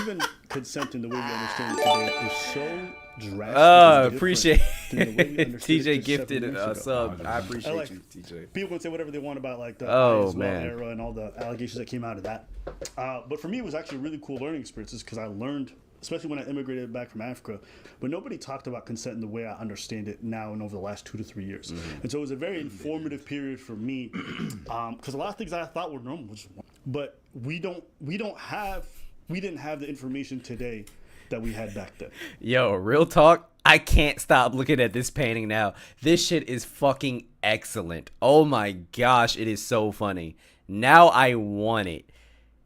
Even consent in the way we understand it today is so drastic. Appreciate than the way we understood it TJ just 7 gifted years a ago. sub. I appreciate Like, you, TJ. People can say whatever they want about like the Oh, ISL man. era and all the allegations that came out of that. But for me, it was actually really cool learning experiences because I learned, especially when I immigrated back from Africa, but nobody talked about consent in the way I understand it now and over the last 2 to 3 years. And so it was a very informative period for me because a lot of things I thought were normal, but we didn't have the information today that we had back then. Yo, real talk. I can't stop looking at this painting now. This shit is fucking excellent. Oh my gosh, it is so funny. Now I want it.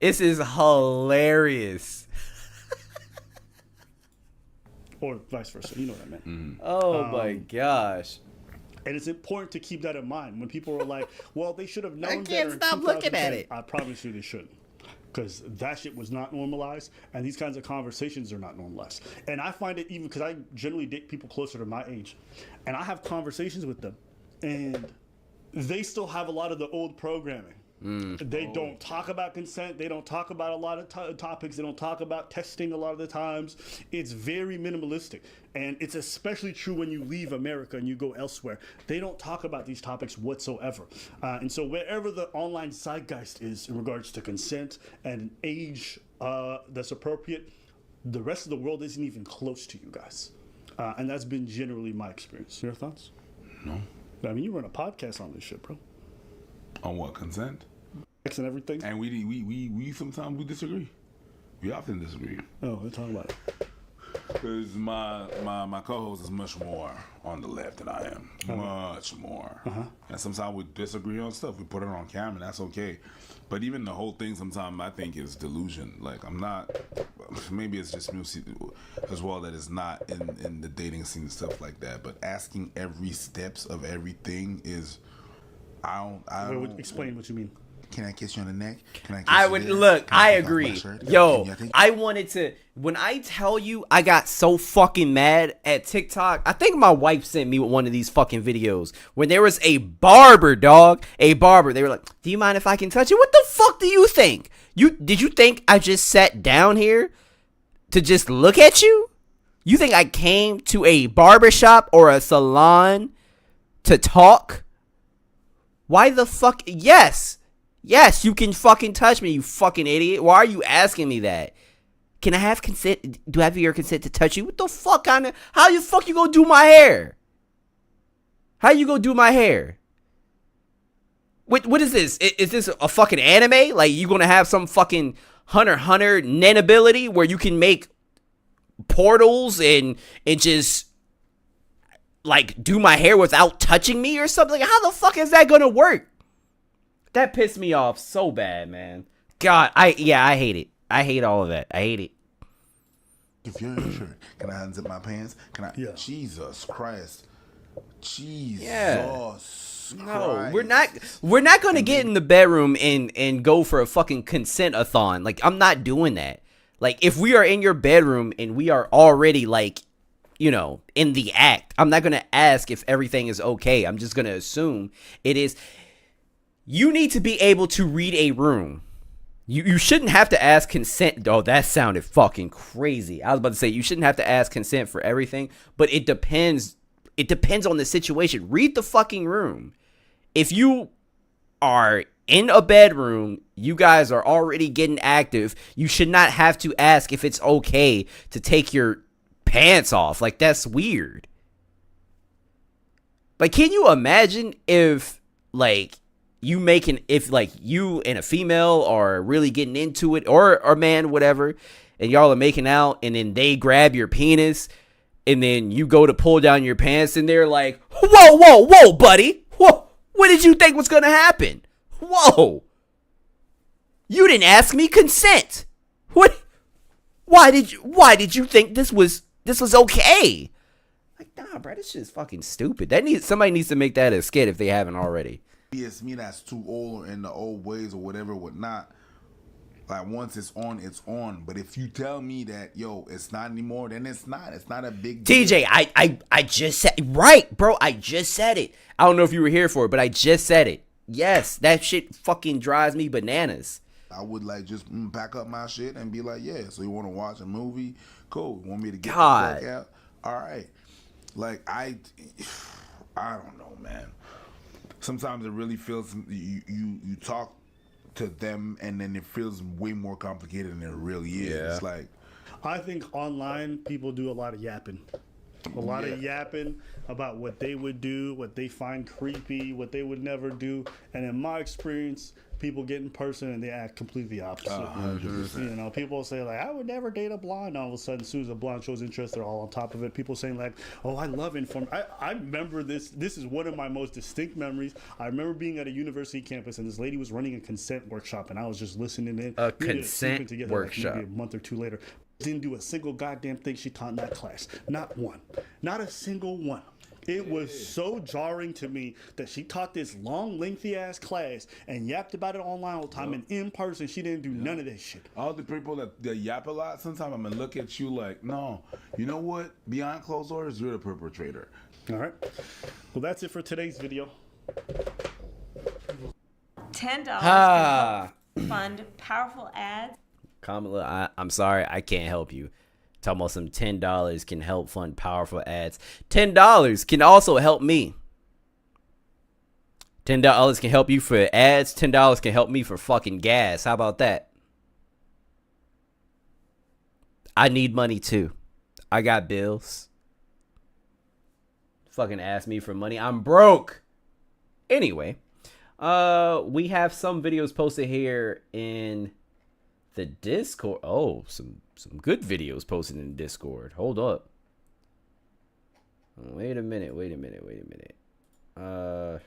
This is hilarious. Or vice versa. You know what I meant. Oh my gosh. And it's important to keep that in mind when people are like, well, they should have known can't better in stop looking at 2010. it. I promise you they shouldn't. Because that shit was not normalized, and these kinds of conversations are not normalized. And I find it even because I generally date people closer to my age, and I have conversations with them, and they still have a lot of the old programming. They don't talk about consent. They don't talk about a lot of topics. They don't talk about testing a lot of the times. It's very minimalistic. And it's especially true when you leave America and you go elsewhere. They don't talk about these topics whatsoever. And so wherever the online zeitgeist is in regards to consent and age that's appropriate, the rest of the world isn't even close to you guys. And that's been generally my experience. Your thoughts? No. I mean, you run a podcast on this shit, bro. On what, consent? And everything. And we sometimes we disagree. We often disagree. Oh, let's talk about it. Because my co-host is much more on the left than I am. Much more. And sometimes we disagree on stuff. We put it on camera, and that's okay. But even the whole thing sometimes I think is delusion. Like, I'm not, maybe it's just me as well that is not in the dating scene and stuff like that. But asking every steps of everything is, I don't explain what you mean. Can I kiss you on the neck? Can I kiss I you would there? look. Can I kick off my agree. shirt? Yo, Can you take- I wanted to. When I tell you, I got so fucking mad at TikTok. I think my wife sent me one of these fucking videos when there was a barber, dog. A barber. They were like, "Do you mind if I can touch you?" What the fuck do you think? Did you think I just sat down here to just look at you? You think I came to a barbershop or a salon to talk? Why the fuck? Yes, you can fucking touch me, you fucking idiot. Why are you asking me that? Can I have consent? Do I have your consent to touch you? What the fuck kind of? How the fuck you gonna do my hair? How you gonna do my hair? What is this? Is this a fucking anime? Like you gonna have some fucking Hunter x Hunter net ability where you can make portals and just like do my hair without touching me or something? Like, how the fuck is that gonna work? That pissed me off so bad, man. God, I hate it. I hate all of that. I hate it. If you're in shirt, can I unzip my pants? Can I? Yeah. Jesus Christ. Jesus. No, we're not gonna get in the bedroom and go for a fucking consent-a-thon. Like, I'm not doing that. Like, if we are in your bedroom and we are already like, you know, in the act, I'm not gonna ask if everything is okay. I'm just gonna assume it is. You need to be able to read a room. You shouldn't have to ask consent. Oh, that sounded fucking crazy. I was about to say you shouldn't have to ask consent for everything, but it depends. It depends on the situation. Read the fucking room. If you are in a bedroom, you guys are already getting active, you should not have to ask if it's okay to take your pants off. Like, that's weird. Like, can you imagine if, like, if like you and a female are really getting into it, or a man, whatever, and y'all are making out, and then they grab your penis, and then you go to pull down your pants, and they're like, whoa, buddy, whoa, What did you think was gonna happen? Whoa. You didn't ask me consent. What? Why did you think this was okay? Like, nah, bro, this shit is fucking stupid. Somebody needs to make that a skit if they haven't already. It's me that's too old or in the old ways or whatever, whatnot. Like, once it's on, it's on. But if you tell me that, yo, it's not anymore, then it's not. It's not a big deal. TJ, I just said, right, bro, I just said it. I don't know if you were here for it, but I just said it. Yes, that shit fucking drives me bananas. I would, like, just pack up my shit and be like, yeah, so you want to watch a movie? Cool. You want me to get the fuck out? All right. Like, I don't know, man. Sometimes it really feels, you talk to them and then it feels way more complicated than it really is. Yeah. It's like, I think online people do a lot of yapping. A lot of yapping about what they would do, what they find creepy, what they would never do. And in my experience, people get in person and they act completely opposite. 100%. You know, people say like, I would never date a blonde. All of a sudden, as soon as a blonde shows interest, they're all on top of it. People saying like, oh, I love I remember this. This is one of my most distinct memories. I remember being at a university campus and this lady was running a consent workshop and I was just listening in. A consent workshop. Like maybe a month or two later. Didn't do a single goddamn thing she taught in that class. Not one. Not a single one. It was so jarring to me that she taught this long, lengthy ass class and yapped about it online all the time, and in person she didn't do none of that shit. All the people that yap a lot, sometimes I'm gonna look at you like, no, you know what? Beyond closed doors, you're the perpetrator. All right. Well, that's it for today's video. $10 to help fund powerful ads. Kamala, I'm sorry, I can't help you. Talking about some $10 can help fund powerful ads. $10 can also help me. $10 can help you for ads. $10 can help me for fucking gas. How about that? I need money too. I got bills. Fucking ask me for money. I'm broke. Anyway, we have some videos posted here in the Discord. Oh, some good videos posted in Discord. Hold up. Wait a minute.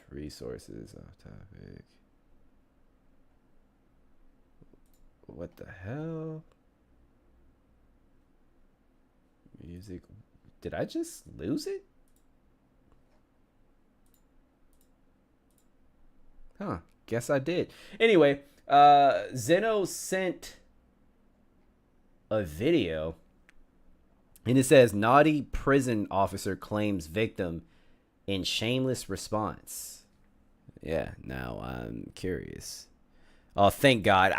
Resources off topic. What the hell? Music. Did I just lose it? Huh. Guess I did. Anyway, Zeno sent a video and it says naughty prison officer claims victim in shameless response. Yeah, now I'm curious. Oh, thank God.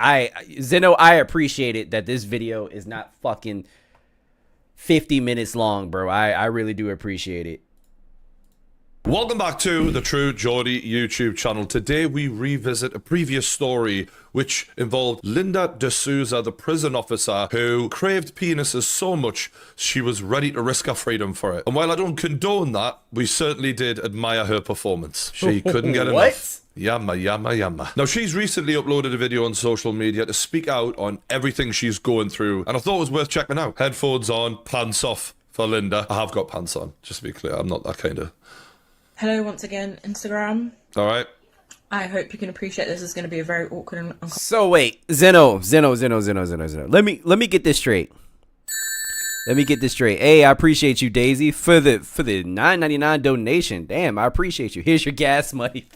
Zeno, I appreciate it that this video is not fucking 50 minutes long, bro. I really do appreciate it. Welcome back to the True Geordie YouTube channel. Today we revisit a previous story which involved Linda D'Souza, the prison officer who craved penises so much she was ready to risk her freedom for it. And while I don't condone that, we certainly did admire her performance. She couldn't get enough. Yamma. Now, she's recently uploaded a video on social media to speak out on everything she's going through, and I thought it was worth checking out. Headphones on, pants off for Linda. I have got pants on, just to be clear. I'm not that kind of... Hello once again, Instagram. All right. I hope you can appreciate this is going to be a very awkward and uncomfortable. So wait, Zeno. Let me get this straight. Hey, I appreciate you, Daisy, for the $9.99 donation. Damn, I appreciate you. Here's your gas money.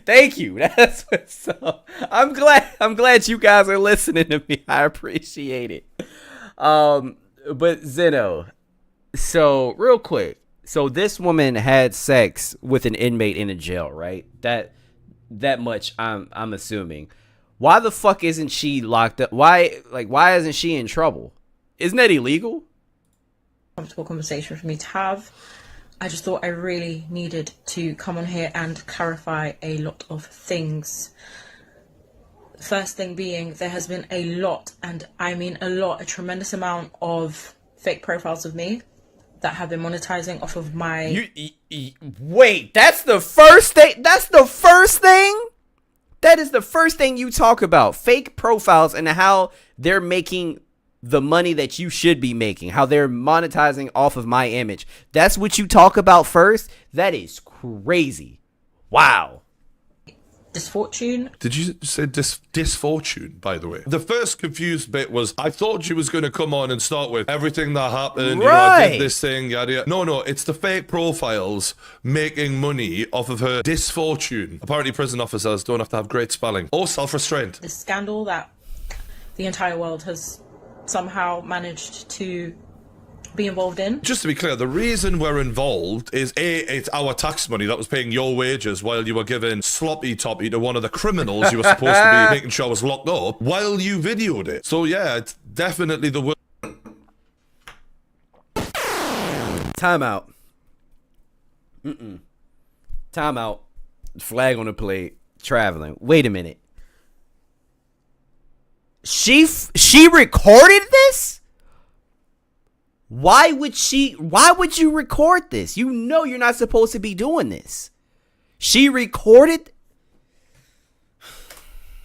Thank you. That's what's up. I'm glad you guys are listening to me. I appreciate it. But Zeno, so real quick. So this woman had sex with an inmate in a jail, right? That much I'm assuming. Why the fuck isn't she locked up? Why isn't she in trouble? Isn't that illegal? Comfortable conversation for me to have. I just thought I really needed to come on here and clarify a lot of things. First thing being, there has been a lot, and I mean a tremendous amount of fake profiles of me that have been monetizing off of my... Wait, that's the first thing? That is the first thing you talk about. Fake profiles and how they're making the money that you should be making. How they're monetizing off of my image. That's what you talk about first? That is crazy. Wow. Disfortune. Did you say disfortune, by the way? The first confused bit was, I thought she was going to come on and start with everything that happened, you know, I did this thing, yada, yada. No, it's the fake profiles making money off of her disfortune. Apparently prison officers don't have to have great spelling or self-restraint. The scandal that the entire world has somehow managed to be involved in. Just to be clear, the reason we're involved is it's our tax money that was paying your wages while you were giving sloppy toppy to one of the criminals you were supposed to be making sure was locked up while you videoed it. So yeah, it's definitely the Time out. Time out. Flag on the plate. Traveling. Wait a minute. She recorded this? Why would you record this? You know you're not supposed to be doing this. She recorded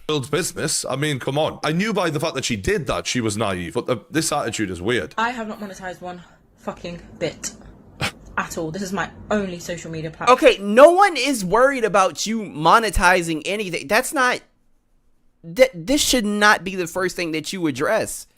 world's business. I mean, come on. I knew by the fact that she did that she was naive, but this attitude is weird. I have not monetized one fucking bit at all. This is my only social media platform. Okay, no one is worried about you monetizing anything. That's not this should not be the first thing that you address.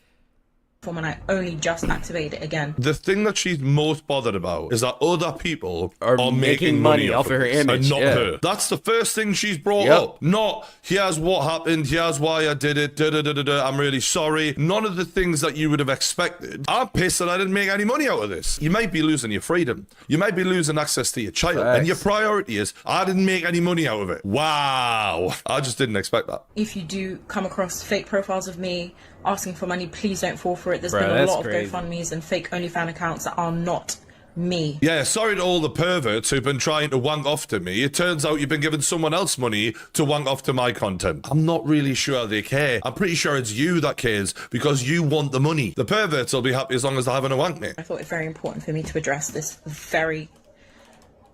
And I only just activated it again. The thing that she's most bothered about is that other people are making money off of her image, and not her. That's the first thing she's brought up. Not, here's what happened, here's why I did it, I'm really sorry. None of the things that you would have expected. I'm pissed that I didn't make any money out of this. You might be losing your freedom. You might be losing access to your child. Facts. And your priority is, I didn't make any money out of it. Wow. I just didn't expect that. If you do come across fake profiles of me asking for money, please don't fall for it. There's been a lot of GoFundMes and fake OnlyFans accounts that are not me. Yeah, sorry to all the perverts who've been trying to wank off to me. It turns out you've been giving someone else money to wank off to my content. I'm not really sure they care. I'm pretty sure it's you that cares because you want the money. The perverts will be happy as long as they're having a wank, mate. I thought it very important for me to address this very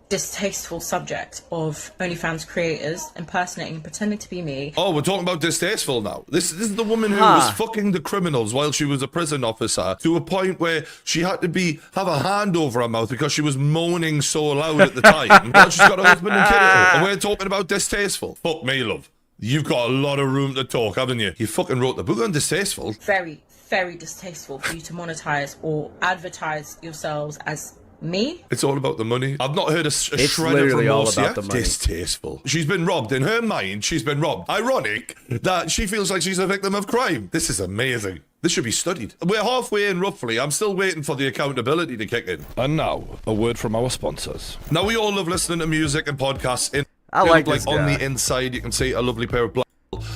distasteful subject of OnlyFans creators impersonating and pretending to be me. Oh, we're talking about distasteful now. This is the woman who was fucking the criminals while she was a prison officer to a point where she had to have a hand over her mouth because she was moaning so loud at the time. Now she's got a husband and kid at home. And we're talking about distasteful. Fuck me, love. You've got a lot of room to talk, haven't you? You fucking wrote the book on distasteful. Very, very distasteful for you to monetize or advertise yourselves as me. It's all about the money. I've not heard a shred of remorse yet. Distasteful. She's been robbed. In her mind, she's been robbed. Ironic that she feels like she's a victim of crime. This is amazing. This should be studied. We're halfway in, roughly. I'm still waiting for the accountability to kick in. And now, a word from our sponsors. Now, we all love listening to music and podcasts. I like this guy. On the inside, you can see a lovely pair of black.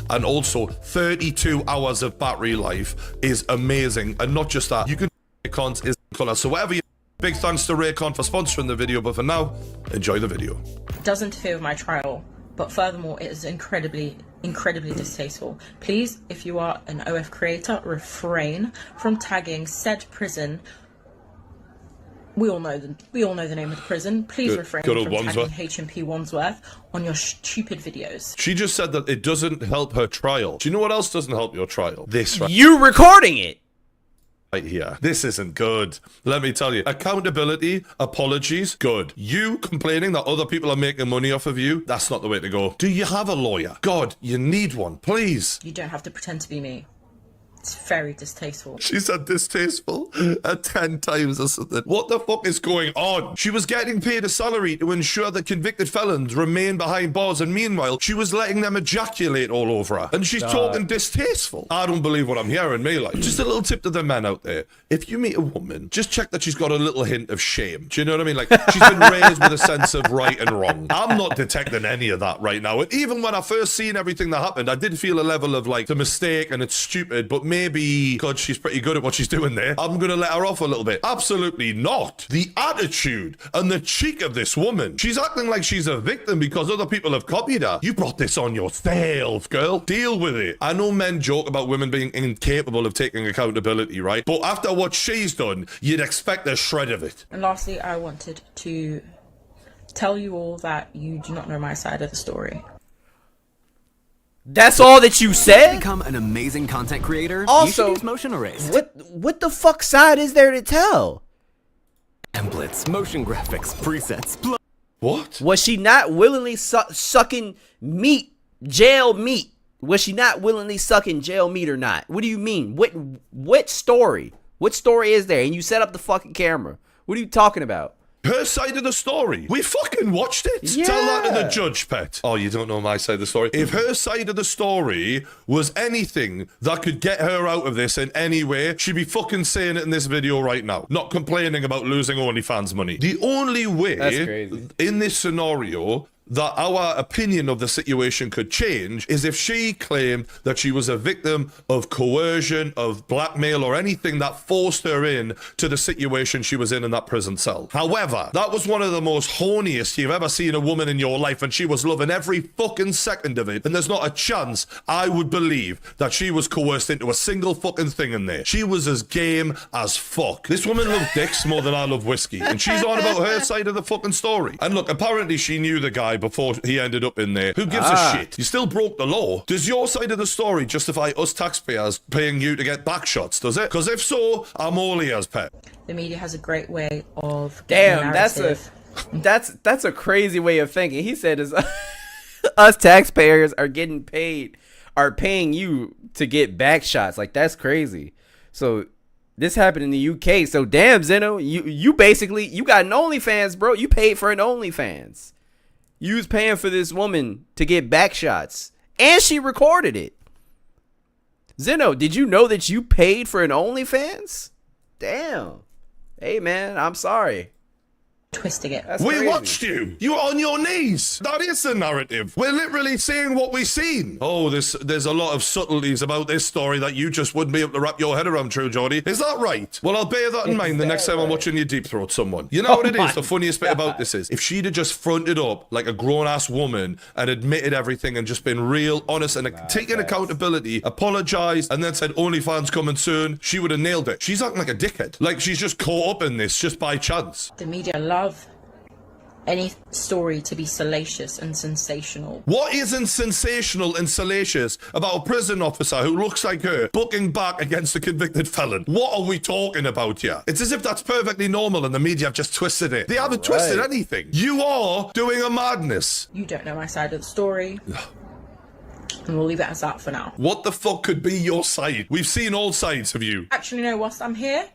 And also, 32 hours of battery life is amazing. And not just that, you can icons is color. So whatever you. Big thanks to Raycon for sponsoring the video, but for now, enjoy the video. It does interfere with my trial, but furthermore, it is incredibly distasteful. Please, if you are an OF creator, refrain from tagging said prison. We all know the name of the prison. Please refrain from tagging HMP Wandsworth on your stupid videos. She just said that it doesn't help her trial. Do you know what else doesn't help your trial? This right. You recording it. Right here. This isn't good. Let me tell you. Accountability, apologies, good. You complaining that other people are making money off of you, that's not the way to go. Do you have a lawyer? God, you need one, please. You don't have to pretend to be me. It's very distasteful. She said distasteful 10 times or something. What the fuck is going on? She was getting paid a salary to ensure that convicted felons remain behind bars, and meanwhile, she was letting them ejaculate all over her. And she's talking distasteful. I don't believe what I'm hearing, me. Like, just a little tip to the men out there. If you meet a woman, just check that she's got a little hint of shame. Do you know what I mean? Like, she's been raised with a sense of right and wrong. I'm not detecting any of that right now. And even when I first seen everything that happened, I did feel a level of, like, the mistake and it's stupid, but maybe, God, she's pretty good at what she's doing there. I'm going to let her off a little bit. Absolutely not. The attitude and the cheek of this woman. She's acting like she's a victim because other people have copied her. You brought this on yourself, girl. Deal with it. I know men joke about women being incapable of taking accountability, right? But after what she's done, you'd expect a shred of it. And lastly, I wanted to tell you all that you do not know my side of the story. That's all that you said? Become an amazing content creator. Also, you should use Motion Erase. What the fuck side is there to tell? Templates, motion graphics, presets. What? Was she not willingly sucking meat Jail meat. Was she not willingly sucking jail meat or not? What do you mean? What story? What story is there? And you set up the fucking camera. What are you talking about? Her side of the story. We fucking watched it. Yeah. Tell that to the judge, pet. Oh, you don't know my side of the story. If her side of the story was anything that could get her out of this in any way, she'd be fucking saying it in this video right now. Not complaining about losing OnlyFans money. The only way in this scenario that our opinion of the situation could change is if she claimed that she was a victim of coercion, of blackmail, or anything that forced her in to the situation she was in that prison cell. However, that was one of the most horniest you've ever seen a woman in your life, and she was loving every fucking second of it, and there's not a chance I would believe that she was coerced into a single fucking thing in there. She was as game as fuck. This woman loved dicks more than I love whiskey, and she's on about her side of the fucking story. And look, apparently she knew the guy before he ended up in there. Who gives a shit? You still broke the law. Does your side of the story justify us taxpayers paying you to get back shots, does it? Because if so, I'm all ears, pet. The media has a great way of Damn, that's a crazy way of thinking. He said us taxpayers are paying you to get back shots. Like, that's crazy. So this happened in the UK. So damn, Zeno, you basically, you got an OnlyFans, bro. You paid for an OnlyFans. You was paying for this woman to get back shots, and she recorded it. Zeno, did you know that you paid for an OnlyFans? Damn. Hey, man, I'm sorry. Twisting it. We watched you. You were on your knees. That is the narrative. We're literally seeing what we've seen. Oh, there's a lot of subtleties about this story that you just wouldn't be able to wrap your head around, True Geordie. Is that right? Well, I'll bear that in mind the next time I'm watching you deep throat someone. You know what it is? The funniest bit about this is, if she'd have just fronted up like a grown-ass woman and admitted everything and just been real, honest, and taken accountability, apologized, and then said OnlyFans coming soon, she would have nailed it. She's acting like a dickhead. Like she's just caught up in this just by chance. The media love any story to be salacious and sensational. What isn't sensational and salacious about a prison officer who looks like her booking back against a convicted felon? What are we talking about here? It's as if that's perfectly normal and the media have just twisted it. They haven't twisted anything. You are doing a madness. You don't know my side of the story. And we'll leave it as that for now. What the fuck could be your side? We've seen all sides of you. Actually, no, whilst I'm here,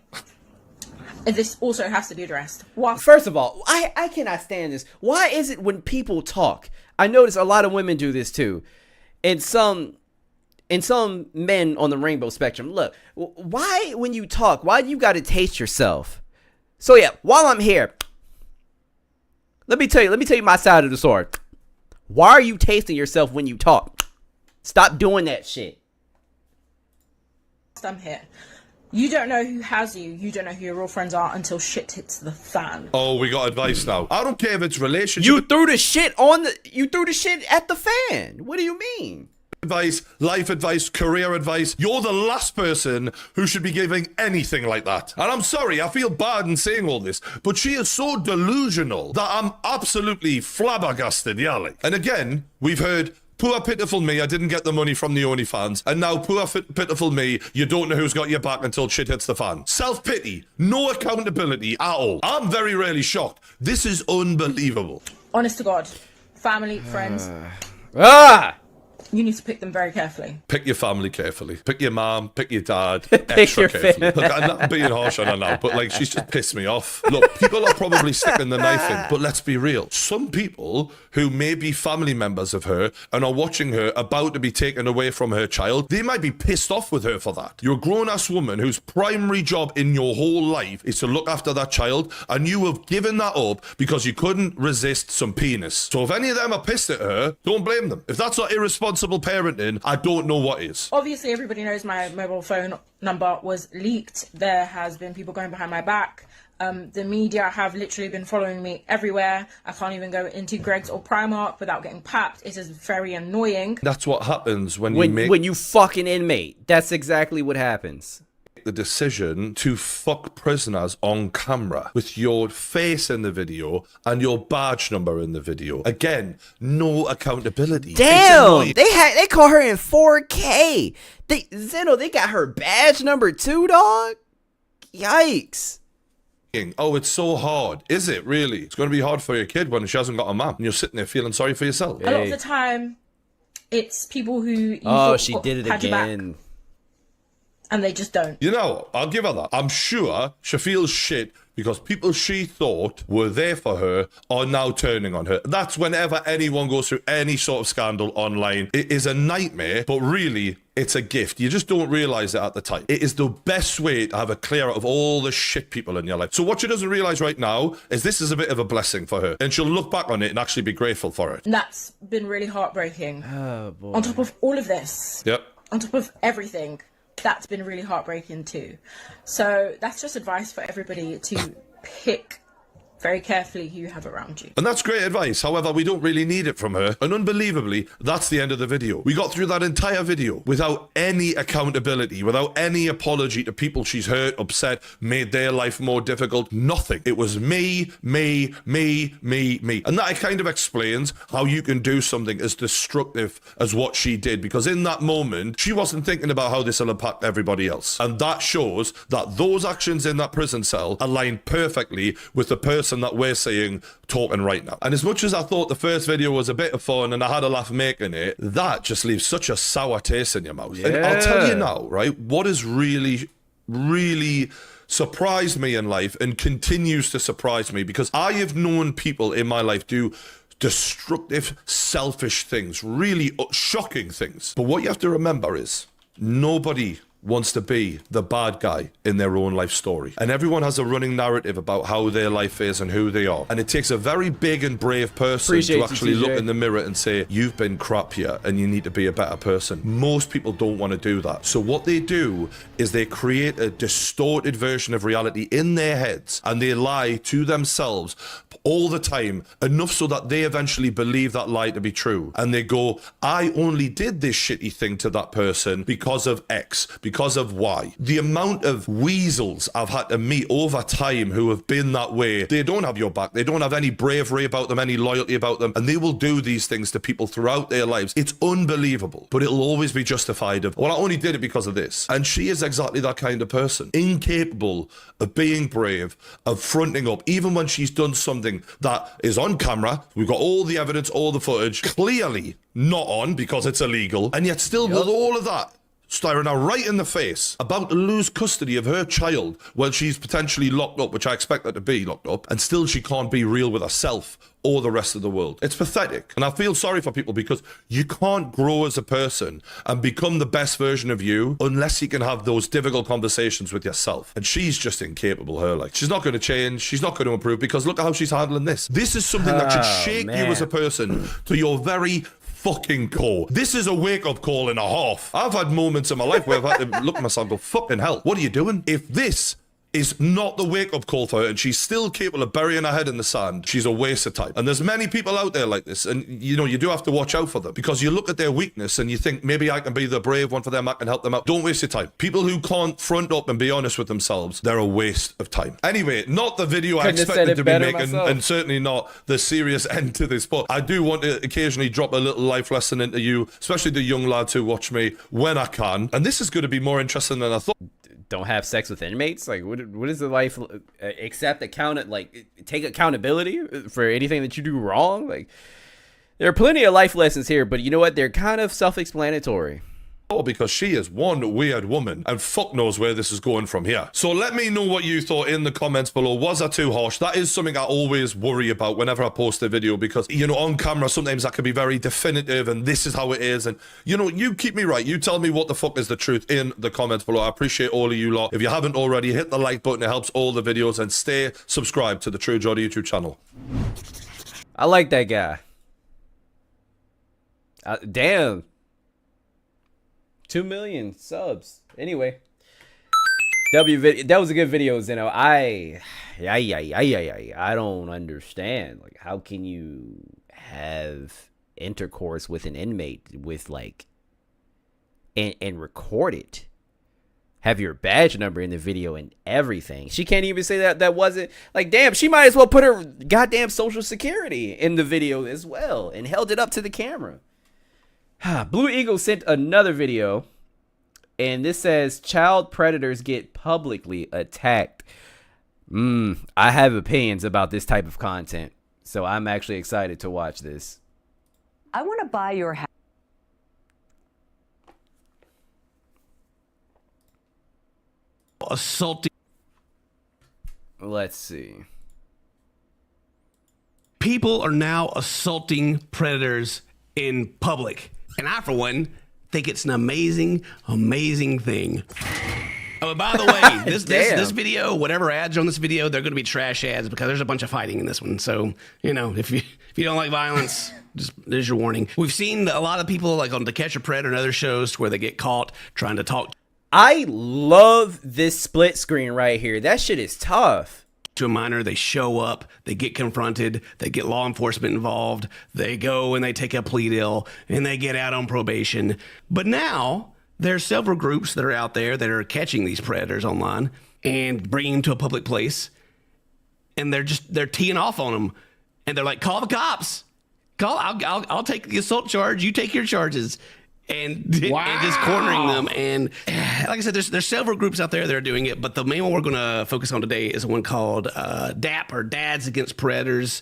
this also has to be addressed. First of all, I cannot stand this. Why is it when people talk? I notice a lot of women do this too. And some men on the rainbow spectrum. Look, why when you talk, why do you got to taste yourself? So yeah, while I'm here, let me tell you my side of the story. Why are you tasting yourself when you talk? Stop doing that shit. I'm here. You don't know who has you. You don't know who your real friends are until shit hits the fan. Oh, we got advice now. I don't care if it's relationship. You threw the shit at the fan. What do you mean? Advice, life advice, career advice. You're the last person who should be giving anything like that. And I'm sorry, I feel bad in saying all this, but she is so delusional that I'm absolutely flabbergasted, Yali. And again, we've heard, poor pitiful me, I didn't get the money from the OnlyFans. And now, poor pitiful me, you don't know who's got your back until shit hits the fan. Self-pity, no accountability at all. I'm very rarely shocked. This is unbelievable. Honest to God, family, friends. You need to pick them very carefully. Pick your family carefully. Pick your mom, pick your dad, extra carefully. Look, I'm not being harsh on her now, but like, she's just pissed me off. Look, people are probably sticking the knife in, but let's be real. Some people who may be family members of her and are watching her about to be taken away from her child, they might be pissed off with her for that. You're a grown-ass woman whose primary job in your whole life is to look after that child, and you have given that up because you couldn't resist some penis. So if any of them are pissed at her, don't blame them. If that's not irresponsible parenting, I don't know what is. Obviously, everybody knows my mobile phone number was leaked. There has been people going behind my back. The media have literally been following me everywhere. I can't even go into Greg's or Primark without getting papped. It is very annoying. That's what happens when you fucking inmate. That's exactly what happens. The decision to fuck prisoners on camera with your face in the video and your badge number in the video. Again, no accountability. Damn, they call her in 4K. Zeno, they got her badge number too, dog. Yikes. Oh, it's so hard. Is it really? It's going to be hard for your kid when she hasn't got a mom and you're sitting there feeling sorry for yourself. A lot of the time, It's people who you Oh, thought she did it had your back, again. and they just don't. You know, I'll give her that. I'm sure she feels shit because people she thought were there for her are now turning on her. That's whenever anyone goes through any sort of scandal online. It is a nightmare, but really, it's a gift. You just don't realize it at the time. It is the best way to have a clear out of all the shit people in your life. So what she doesn't realize right now is this is a bit of a blessing for her, and she'll look back on it and actually be grateful for it. And that's been really heartbreaking. Oh, boy. On top of all of this, Yep. on top of everything, that's been really heartbreaking too. So that's just advice for everybody to pick very carefully who you have around you. And that's great advice. However, we don't really need it from her. And unbelievably, that's the end of the video. We got through that entire video without any accountability, without any apology to people she's hurt, upset, made their life more difficult. Nothing. It was me. And that kind of explains how you can do something as destructive as what she did. Because in that moment, she wasn't thinking about how this will impact everybody else. And that shows that those actions in that prison cell align perfectly with the person that we're seeing talking right now. And as much as I thought the first video was a bit of fun and I had a laugh making it, that just leaves such a sour taste in your mouth. Yeah. And I'll tell you now, right, what has really surprised me in life and continues to surprise me, because I have known people in my life do destructive, selfish things, really shocking things. But what you have to remember is nobody wants to be the bad guy in their own life story. And everyone has a running narrative about how their life is and who they are. And it takes a very big and brave person to actually look in the mirror and say, you've been crap here and you need to be a better person. Most people don't want to do that. So what they do is they create a distorted version of reality in their heads, and they lie to themselves all the time, enough so that they eventually believe that lie to be true. And they go, I only did this shitty thing to that person because of X, because of Y. The amount of weasels I've had to meet over time who have been that way, they don't have your back. They don't have any bravery about them, any loyalty about them, and they will do these things to people throughout their lives. It's unbelievable, but it'll always be justified of, well, I only did it because of this. And she is exactly that kind of person, incapable of being brave, of fronting up, even when she's done something that is on camera. We've got all the evidence, all the footage, clearly not on because it's illegal, and yet still with all of that, staring her right in the face, about to lose custody of her child while she's potentially locked up, which I expect her to be locked up, and still she can't be real with herself or the rest of the world. It's pathetic. And I feel sorry for people, because you can't grow as a person and become the best version of you unless you can have those difficult conversations with yourself. And she's just incapable, her. Like, she's not going to change. She's not going to improve, because look at how she's handling this. This is something that should shake you as a person to your very fucking core. This is a wake-up call and a half. I've had moments in my life where I've had to look at myself and go, fucking hell, what are you doing? If this is not the wake-up call for her and she's still capable of burying her head in the sand, she's a waste of time. And there's many people out there like this, and you know, you do have to watch out for them, because you look at their weakness and you think, maybe I can be the brave one for them, I can help them out. Don't waste your time. People who can't front up and be honest with themselves, they're a waste of time. Anyway, not the video I expected to be making, and certainly not the serious end to this, but I do want to occasionally drop a little life lesson into you, especially the young lads who watch me, when I can. And this is going to be more interesting than I thought. Don't have sex with inmates? Like, what is the life? Accept take accountability for anything that you do wrong? Like, there are plenty of life lessons here, but you know what? They're kind of self-explanatory. Oh, because she is one weird woman, and fuck knows where this is going from here. So let me know what you thought in the comments below. Was I too harsh? That is something I always worry about whenever I post a video, because, you know, on camera, sometimes I can be very definitive and this is how it is. And, you know, you keep me right. You tell me what the fuck is the truth in the comments below. I appreciate all of you lot. If you haven't already, hit the like button. It helps all the videos, and stay subscribed to the True Geordie YouTube channel. I like that guy. Damn. 2 million subs. Anyway, that was a good video, Zeno. I don't understand. Like, how can you have intercourse with an inmate with like and record it? Have your badge number in the video and everything. She can't even say that wasn't, like, damn, she might as well put her goddamn social security in the video as well and held it up to the camera. Blue Eagle sent another video, and this says child predators get publicly attacked. I have opinions about this type of content, so I'm actually excited to watch this. I want to buy your house. assaulting. Let's see. People are now assaulting predators in public. And I, for one, think it's an amazing, amazing thing. Oh, by the way, this video, whatever ads are on this video, they're going to be trash ads because there's a bunch of fighting in this one. So, you know, if you don't like violence, just there's your warning. We've seen a lot of people like on To Catch a Predator and other shows where they get caught trying to talk. I love this split screen right here. That shit is tough. To a minor, they show up, they get confronted, they get law enforcement involved, they go and they take a plea deal, and they get out on probation. But now there's several groups that are out there that are catching these predators online and bringing them to a public place, and they're teeing off on them, and they're like, "Call the cops! I'll take the assault charge. You take your charges." And just cornering them. And like I said, there's several groups out there that are doing it, but the main one we're going to focus on today is one called DAP, or Dads Against Predators.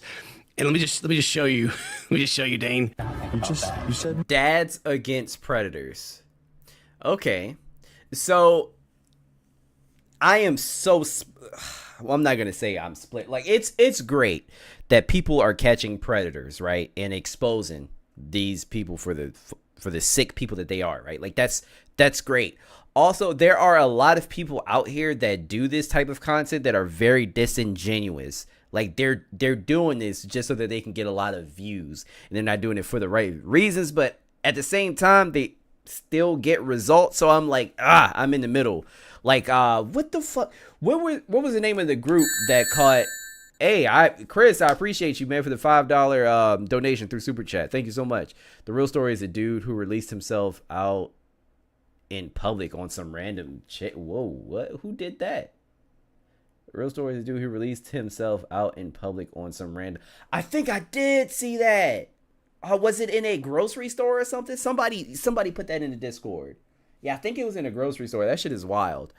And let me just show you. Let me just show you, Dane. You said Dads Against Predators. Okay, so I am so. Well, I'm not gonna say I'm split. Like it's great that people are catching predators, right, and exposing these people for the sick people that they are, right? Like that's great. Also, there are a lot of people out here that do this type of content that are very disingenuous. Like they're doing this just so that they can get a lot of views, and they're not doing it for the right reasons, but at the same time they still get results. So I'm like, I'm in the middle. Like what the fuck? What was the name of the group that caught? Hey, Chris, I appreciate you, man, for the $5 donation through Super Chat. Thank you so much. The real story is a dude who released himself out in public on some random shit. Whoa, what? Who did that? The real story is a dude who released himself out in public on some random. I think I did see that. Was it in a grocery store or something? Somebody put that in the Discord. Yeah, I think it was in a grocery store. That shit is wild.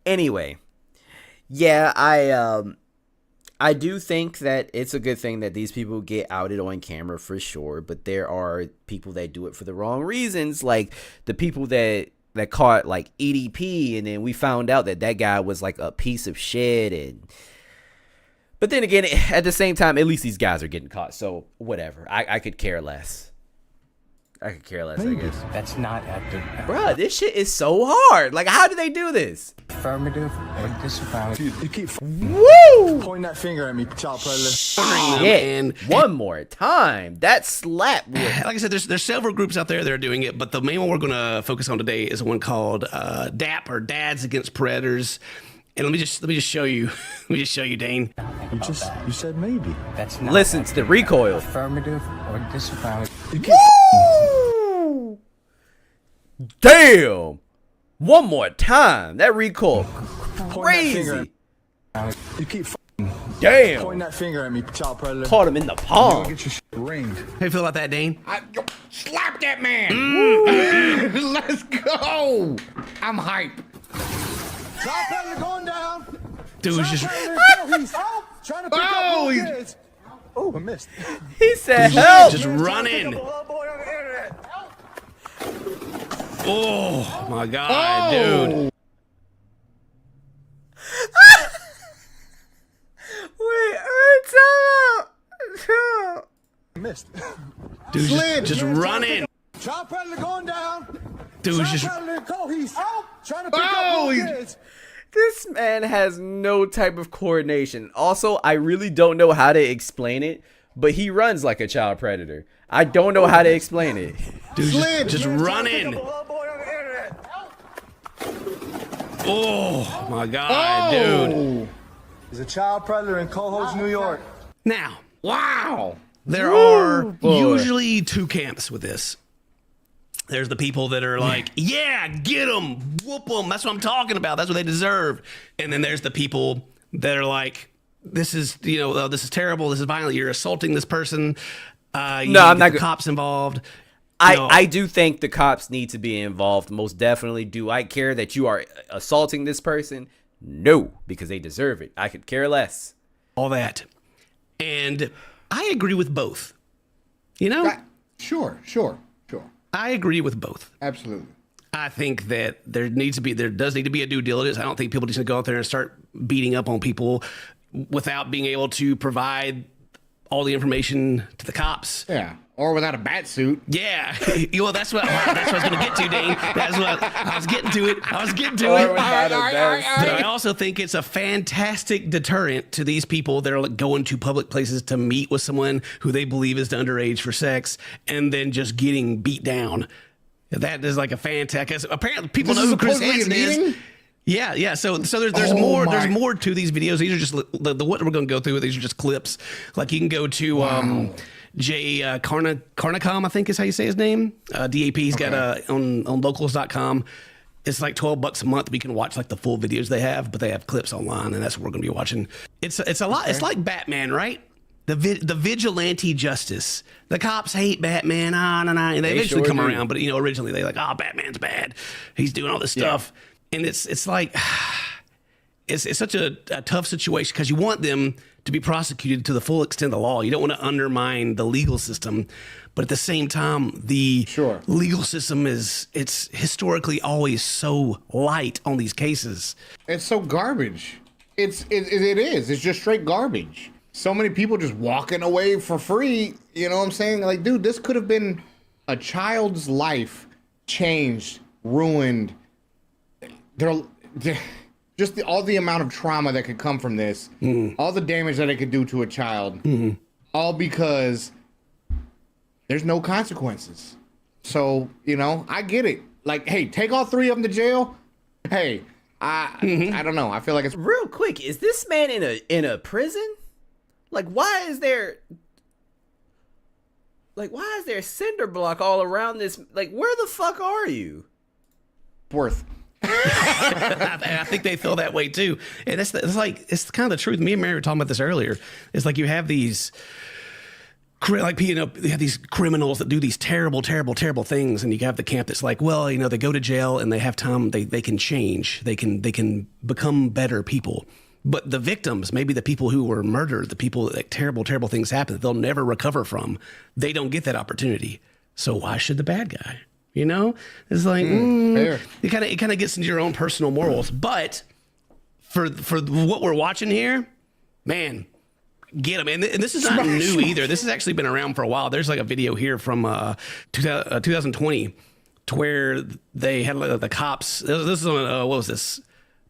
Anyway. Yeah, I do think that it's a good thing that these people get outed on camera for sure, but there are people that do it for the wrong reasons, like the people that caught like EDP, and then we found out that guy was like a piece of shit. But then again, at the same time, at least these guys are getting caught, so whatever. I could care less. I guess. That's not active. Bruh, this shit is so hard. Like, how do they do this? Affirmative or disaffirmative. You keep Woo! pointing that finger at me, child predator. Shit. One more time. That slap. Like I said, there's several groups out there that are doing it, but the main one we're going to focus on today is one called DAP, or Dads Against Predators. And let me just show you. Let me just show you, Dane. You said maybe. That's not listen to the recoil. Affirmative or disaffirmative. Woo! Damn! One more time. That recoil crazy. You keep damn pointing that finger at me, child predator. Caught him in the palm. Get your shit ringed. How you feel about that, Dane? Slap that man. Let's go. I'm hype. Child predator going down. Dude's just trying to pick up kids. Oh, I missed. He said help. Just running. Oh my god, dude. Wait, time out. Missed. Dude, just running. Child predator going down. Dude's just trying to pick up kids. This man has no type of coordination. Also, I really don't know how to explain it, but he runs like a child predator. I don't know how to explain it. Dude, just running. Oh my god, dude. He's a child predator in Cohoes, New York. Now, wow. There are usually two camps with this. There's the people that are like, yeah, get them, whoop them. That's what I'm talking about. That's what they deserve. And then there's the people that are like, this is terrible. This is violent. You're assaulting this person. No, I'm not. Cops involved. I do think the cops need to be involved. Most definitely. Do I care that you are assaulting this person? No, because they deserve it. I could care less. All that. And I agree with both. You know? Sure. I agree with both. Absolutely. I think that there does need to be a due diligence. I don't think people just go out there and start beating up on people without being able to provide all the information to the cops. Yeah. Or without a bat suit. Yeah. Well, that's what I was going to get to, Dane. That's what I was getting to it. But I also think it's a fantastic deterrent to these people that are like going to public places to meet with someone who they believe is underage for sex and then just getting beat down. That is like a fantastic. Apparently, people know who Chris Hansen is. Yeah. So there's more. There's more to these videos. These are just the what we're going to go through. These are just clips. Like you can go to Jay Carnicom, I think is how you say his name. DAP. He's got on locals.com. It's like $12 a month. We can watch like the full videos they have, but they have clips online, and that's what we're going to be watching. It's a lot. Okay. It's like Batman, right? The vigilante justice. The cops hate Batman. No. They eventually come around, but originally they like, Batman's bad. He's doing all this stuff, and it's like it's such a tough situation because you want them to be prosecuted to the full extent of the law. You don't want to undermine the legal system, but at the same time, the legal system it's historically always so light on these cases. It's so garbage. It is. It's just straight garbage. So many people just walking away for free. You know what I'm saying? Like, dude, this could have been a child's life changed, ruined. Just all the amount of trauma that could come from this, all the damage that it could do to a child, all because there's no consequences. So, I get it. Like, hey, take all three of them to jail. Hey, I don't know. I feel like it's real quick. Is this man in a prison? Like, why is there cinder block all around this? Like, where the fuck are you? Worth. I think they feel that way too, and it's kind of the truth. Me and Mary were talking about this earlier. It's like you have these, they have these criminals that do these terrible things, and you have the camp that's like, well, they go to jail and they have time. They can change. They can become better people. But the victims, maybe the people who were murdered, the people that terrible things happen that they'll never recover from, they don't get that opportunity. So why should the bad guy? It's like it kind of gets into your own personal morals. But for what we're watching here, man, get them. And this is not new either. This has actually been around for a while. There's like a video here from 2020 to where they had the cops. This is on what was this?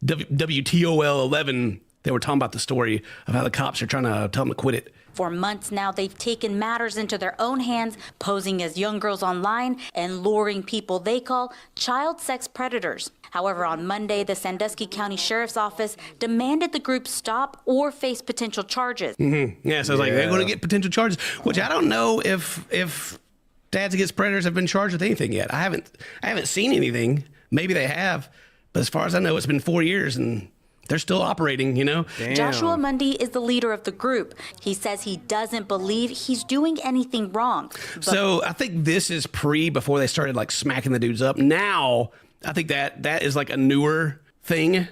WTOL 11. They were talking about the story of how the cops are trying to tell them to quit it. For months now, they've taken matters into their own hands, posing as young girls online and luring people they call child sex predators. However, on Monday, the Sandusky County Sheriff's Office demanded the group stop or face potential charges. Yeah, so it's like they're going to get potential charges, which I don't know if Dads Against Predators have been charged with anything yet. I haven't seen anything. Maybe they have, but as far as I know, it's been 4 years and they're still operating, Damn. Joshua Mundy is the leader of the group. He says he doesn't believe he's doing anything wrong. So I think this is before they started like smacking the dudes up. Now, I think that is like a newer thing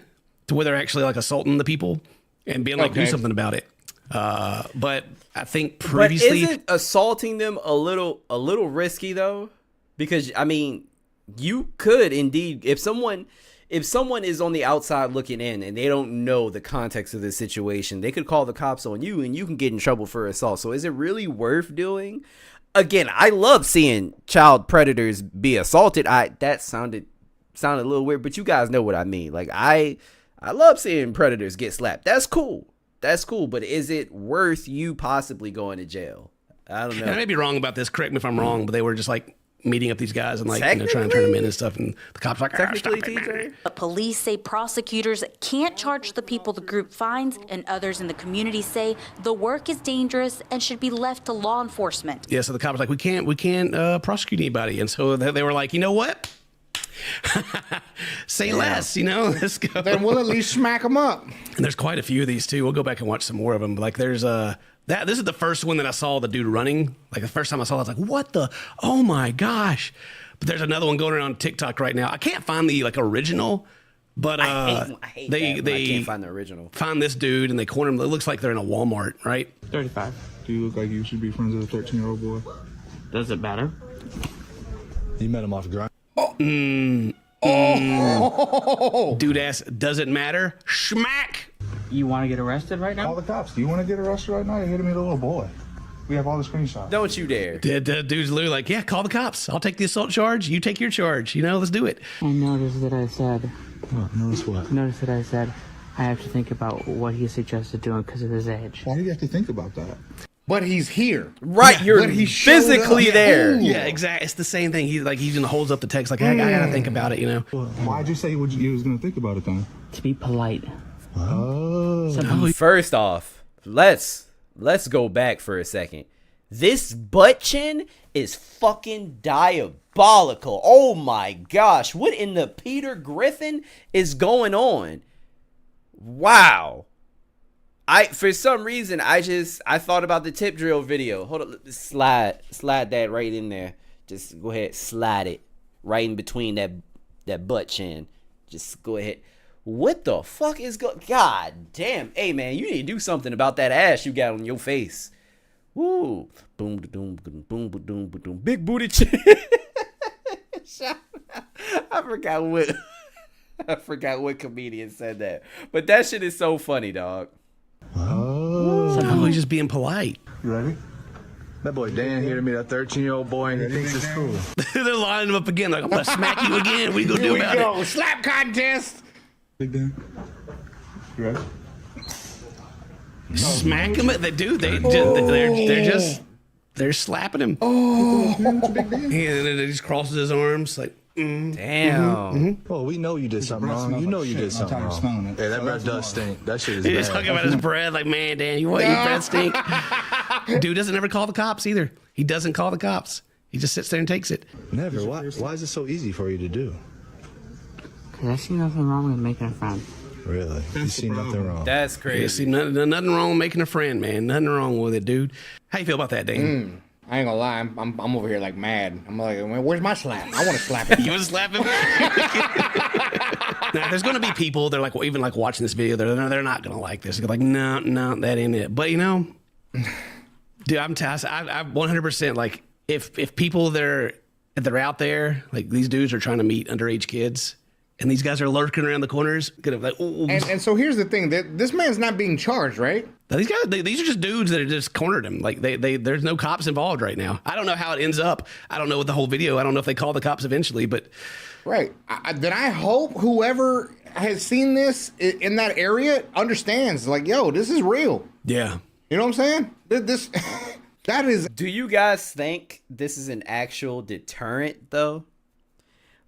to where they're actually like assaulting the people and being like, do something about it. But I think previously... But isn't assaulting them a little risky though? Because, you could indeed, if someone is on the outside looking in and they don't know the context of this situation, they could call the cops on you and you can get in trouble for assault. So is it really worth doing? Again, I love seeing child predators be assaulted. That sounded a little weird, but you guys know what I mean. Like I love seeing predators get slapped. That's cool. But is it worth you possibly going to jail? I don't know. I may be wrong about this. Correct me if I'm wrong, but they were just like meeting up these guys and like trying to turn them in and stuff, and the cops like, stop it. But police say prosecutors can't charge the people the group finds, and others in the community say the work is dangerous and should be left to law enforcement. Yeah, so the cops were like, we can't prosecute anybody, and so they were like, you know what? Say less, let's go. Then we'll at least smack them up. And there's quite a few of these too. We'll go back and watch some more of them. Like there's this is the first one that I saw the dude running. Like the first time I saw it, I was like, what the? Oh my gosh. But there's another one going around TikTok right now. I can't find the original, but I can't find the original. Find this dude and they corner him. It looks like they're in a Walmart, right? 35. Do you look like you should be friends with a 13-year-old boy? Does it matter? You met him off the ground. Oh, Dude ass doesn't matter. Schmack. You want to get arrested right now? Call the cops. Do you want to get arrested right now? You're hitting me with a little boy. We have all the screenshots. Don't you dare. The dude's literally like, yeah, call the cops. I'll take the assault charge. You take your charge. You know, let's do it. I noticed that I said. What? Notice what? Notice that I said I have to think about what he suggested doing because of his age. Why do you have to think about that? But he's here. Right, you're but he showed physically up. there. Yeah, exactly. It's the same thing. He even holds up the text like, I gotta think about it, you know. Why'd you say you was going to think about it then? To be polite. Oh. First off, let's go back for a second. This butt chin is fucking diabolical. Oh my gosh, what in the Peter Griffin is going on? Wow. For some reason I thought about the tip drill video. Hold on, slide that right in there. Just go ahead, slide it right in between that butt chin. Just go ahead. What the fuck is God damn. Hey man, you need to do something about that ass you got on your face. Woo. Boom boom boom boom boom boom. Big booty chin. I forgot what comedian said that. But that shit is so funny, dog. Oh, he's just being polite. You ready? That boy Dan here to meet a 13-year-old boy, and he thinks it's cool. They're lining him up again, like, I'm gonna smack you again. What are you gonna do about it? Slap contest. Big Dan. You ready? Smack him. They're slapping him. He just crosses his arms like. Damn. Oh, we know you did something wrong. You know you did something wrong. Hey, that breath does stink. That shit is bad. He's talking about his breath like, man, Dan, your breath stink. Dude doesn't ever call the cops either. He doesn't call the cops. He just sits there and takes it. Never. Why is it so easy for you to do? Because I see nothing wrong with making a friend. Really? You see nothing wrong. That's crazy. You see nothing wrong with making a friend, man. Nothing wrong with it, dude. How you feel about that, Dan? I ain't gonna lie, I'm over here like mad. I'm like, where's my slap? I want to slap it. You want to slap him? Now, there's gonna be people that are like, even like watching this video, they're not gonna like this. They're like, no, that ain't it. But you know, dude, I'm 100% like, if people that are out there, like these dudes are trying to meet underage kids, and these guys are lurking around the corners, gonna be like, ooh. And so here's the thing: that this man's not being charged, right? Now, these guys, these are just dudes that have just cornered him. Like there's no cops involved right now. I don't know how it ends up. I don't know what the whole video. I don't know if they call the cops eventually, but right. Then I hope whoever has seen this in that area understands. Like, yo, this is real. Yeah. You know what I'm saying? This that is. Do you guys think this is an actual deterrent though?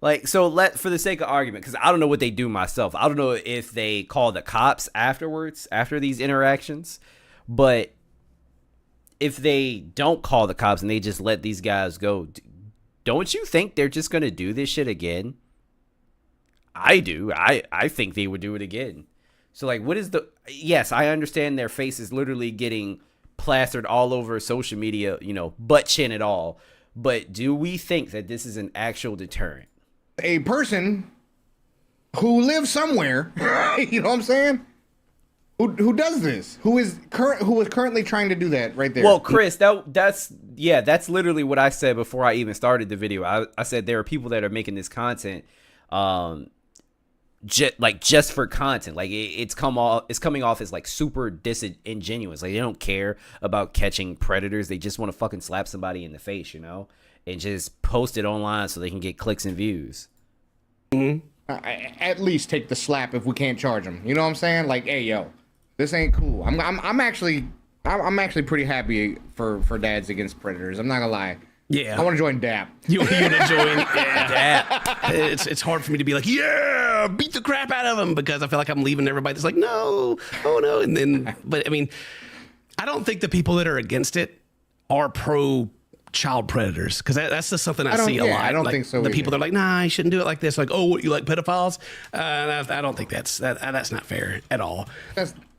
Like, so for the sake of argument, because I don't know what they do myself. I don't know if they call the cops afterwards, after these interactions. But if they don't call the cops and they just let these guys go, don't you think they're just going to do this shit again? I do. I think they would do it again. So, like, what is yes, I understand their face is literally getting plastered all over social media, you know, butt chin and all. But do we think that this is an actual deterrent? A person who lives somewhere, you know what I'm saying? Who does this? Who is currently trying to do that right there? Well, Chris, that's literally what I said before I even started the video. I said there are people that are making this content, just for content. Like it's coming off as like super disingenuous. Like they don't care about catching predators. They just want to fucking slap somebody in the face, you know, and just post it online so they can get clicks and views. Mm-hmm. At least take the slap if we can't charge them. You know what I'm saying? Like, hey, yo, this ain't cool. I'm actually pretty happy for dads against predators. I'm not gonna lie. Yeah, I want to join DAP. You want to join DAP? It's hard for me to be like, yeah, beat the crap out of them, because I feel like I'm leaving everybody that's like, no, oh no, and then, but I mean, I don't think the people that are against it are pro child predators, because that's just something I see a lot. I don't like, think so. The people that are like, nah, you shouldn't do it like this. Like, oh, what, you like pedophiles? I don't think that's not fair at all.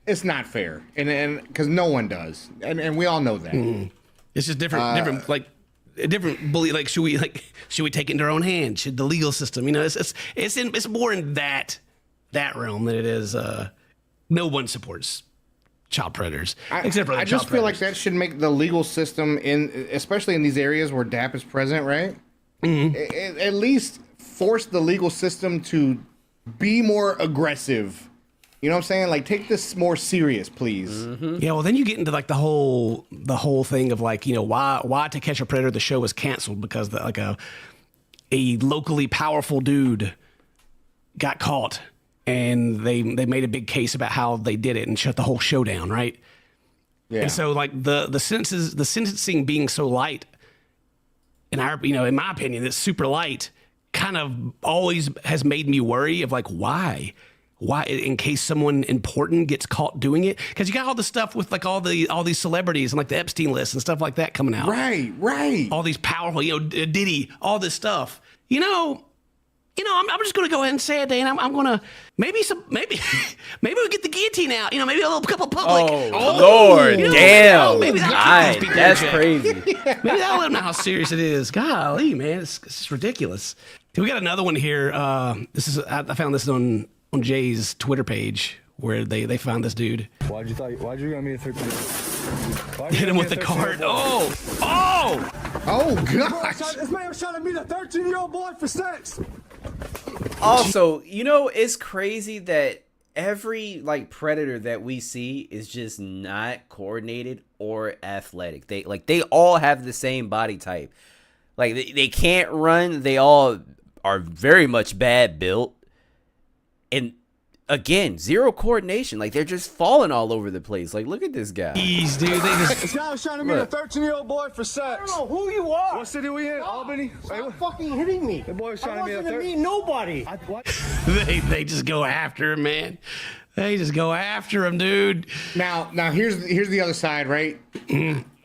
It's not fair, and because no one does, and we all know that. Mm-hmm. It's just different belief. Like, should we take it into our own hands? Should the legal system, you know, it's more in that realm than it is. No one supports child predators, except for I just feel like that should make the legal system especially in these areas where DAP is present, right? Mm-hmm. At least force the legal system to be more aggressive. You know what I'm saying? Like, take this more serious, please. Yeah, well, then you get into like the whole thing of like, you know, why To Catch a Predator, the show was canceled because like a locally powerful dude got caught, and they made a big case about how they did it and shut the whole show down, right? Yeah. And so like the sentencing being so light, in my opinion, it's super light, kind of always has made me worry of like why in case someone important gets caught doing it, because you got all the stuff with like all these celebrities and like the Epstein list and stuff like that coming out, right, all these powerful, Diddy, all this stuff, I'm just going to go ahead and say it, Dane. I'm going to maybe we get the guillotine out. Maybe a little couple public. Oh, Lord, damn. Maybe that's crazy. Maybe that'll let them know how serious it is. Golly, man, it's just ridiculous. We got another one here. I found this on Jay's Twitter page where they found this dude. Why'd you got me a 13? Hit him with the cart. Oh, gosh. This man was trying to meet a 13-year-old boy for sex. Also, it's crazy that every like predator that we see is just not coordinated or athletic. They all have the same body type. Like they can't run. They all are very much bad built. And again, zero coordination. Like they're just falling all over the place. Like look at this guy. Jeez, dude. This guy was trying to meet a 13-year-old boy for sex. I don't know who you are. What city we in? Albany? Stop fucking hitting me. The boy was trying to meet nobody. They just go after him, man. They just go after him, dude. Now here's the other side, right?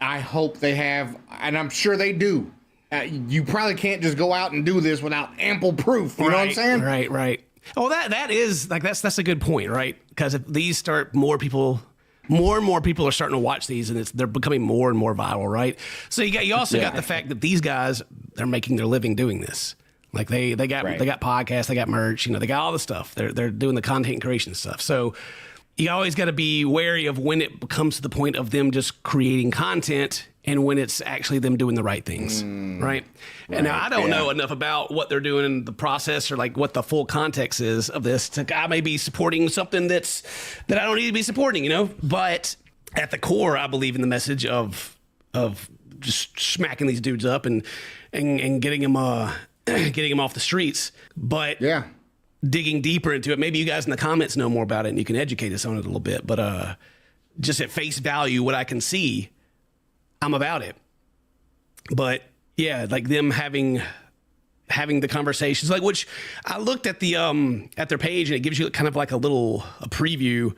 I hope they have, and I'm sure they do. You probably can't just go out and do this without ample proof. You know what I'm saying? Right. Oh, that is like that's a good point, right? Because if these start, more and more people are starting to watch these, and they're becoming more and more viral, right? So you also got the fact that these guys, they're making their living doing this. Like they got podcasts, they got merch, they got all the stuff. They're doing the content creation stuff. So you always got to be wary of when it comes to the point of them just creating content and when it's actually them doing the right things, right? And now I don't know enough about what they're doing in the process or like what the full context is of this. I may be supporting something that I don't need to be supporting, But at the core, I believe in the message of just smacking these dudes up and getting them getting them off the streets. But digging deeper into it, maybe you guys in the comments know more about it and you can educate us on it a little bit. But just at face value, what I can see, I'm about it. But yeah, like them having the conversations, like, which I looked at the at their page and it gives you kind of like a preview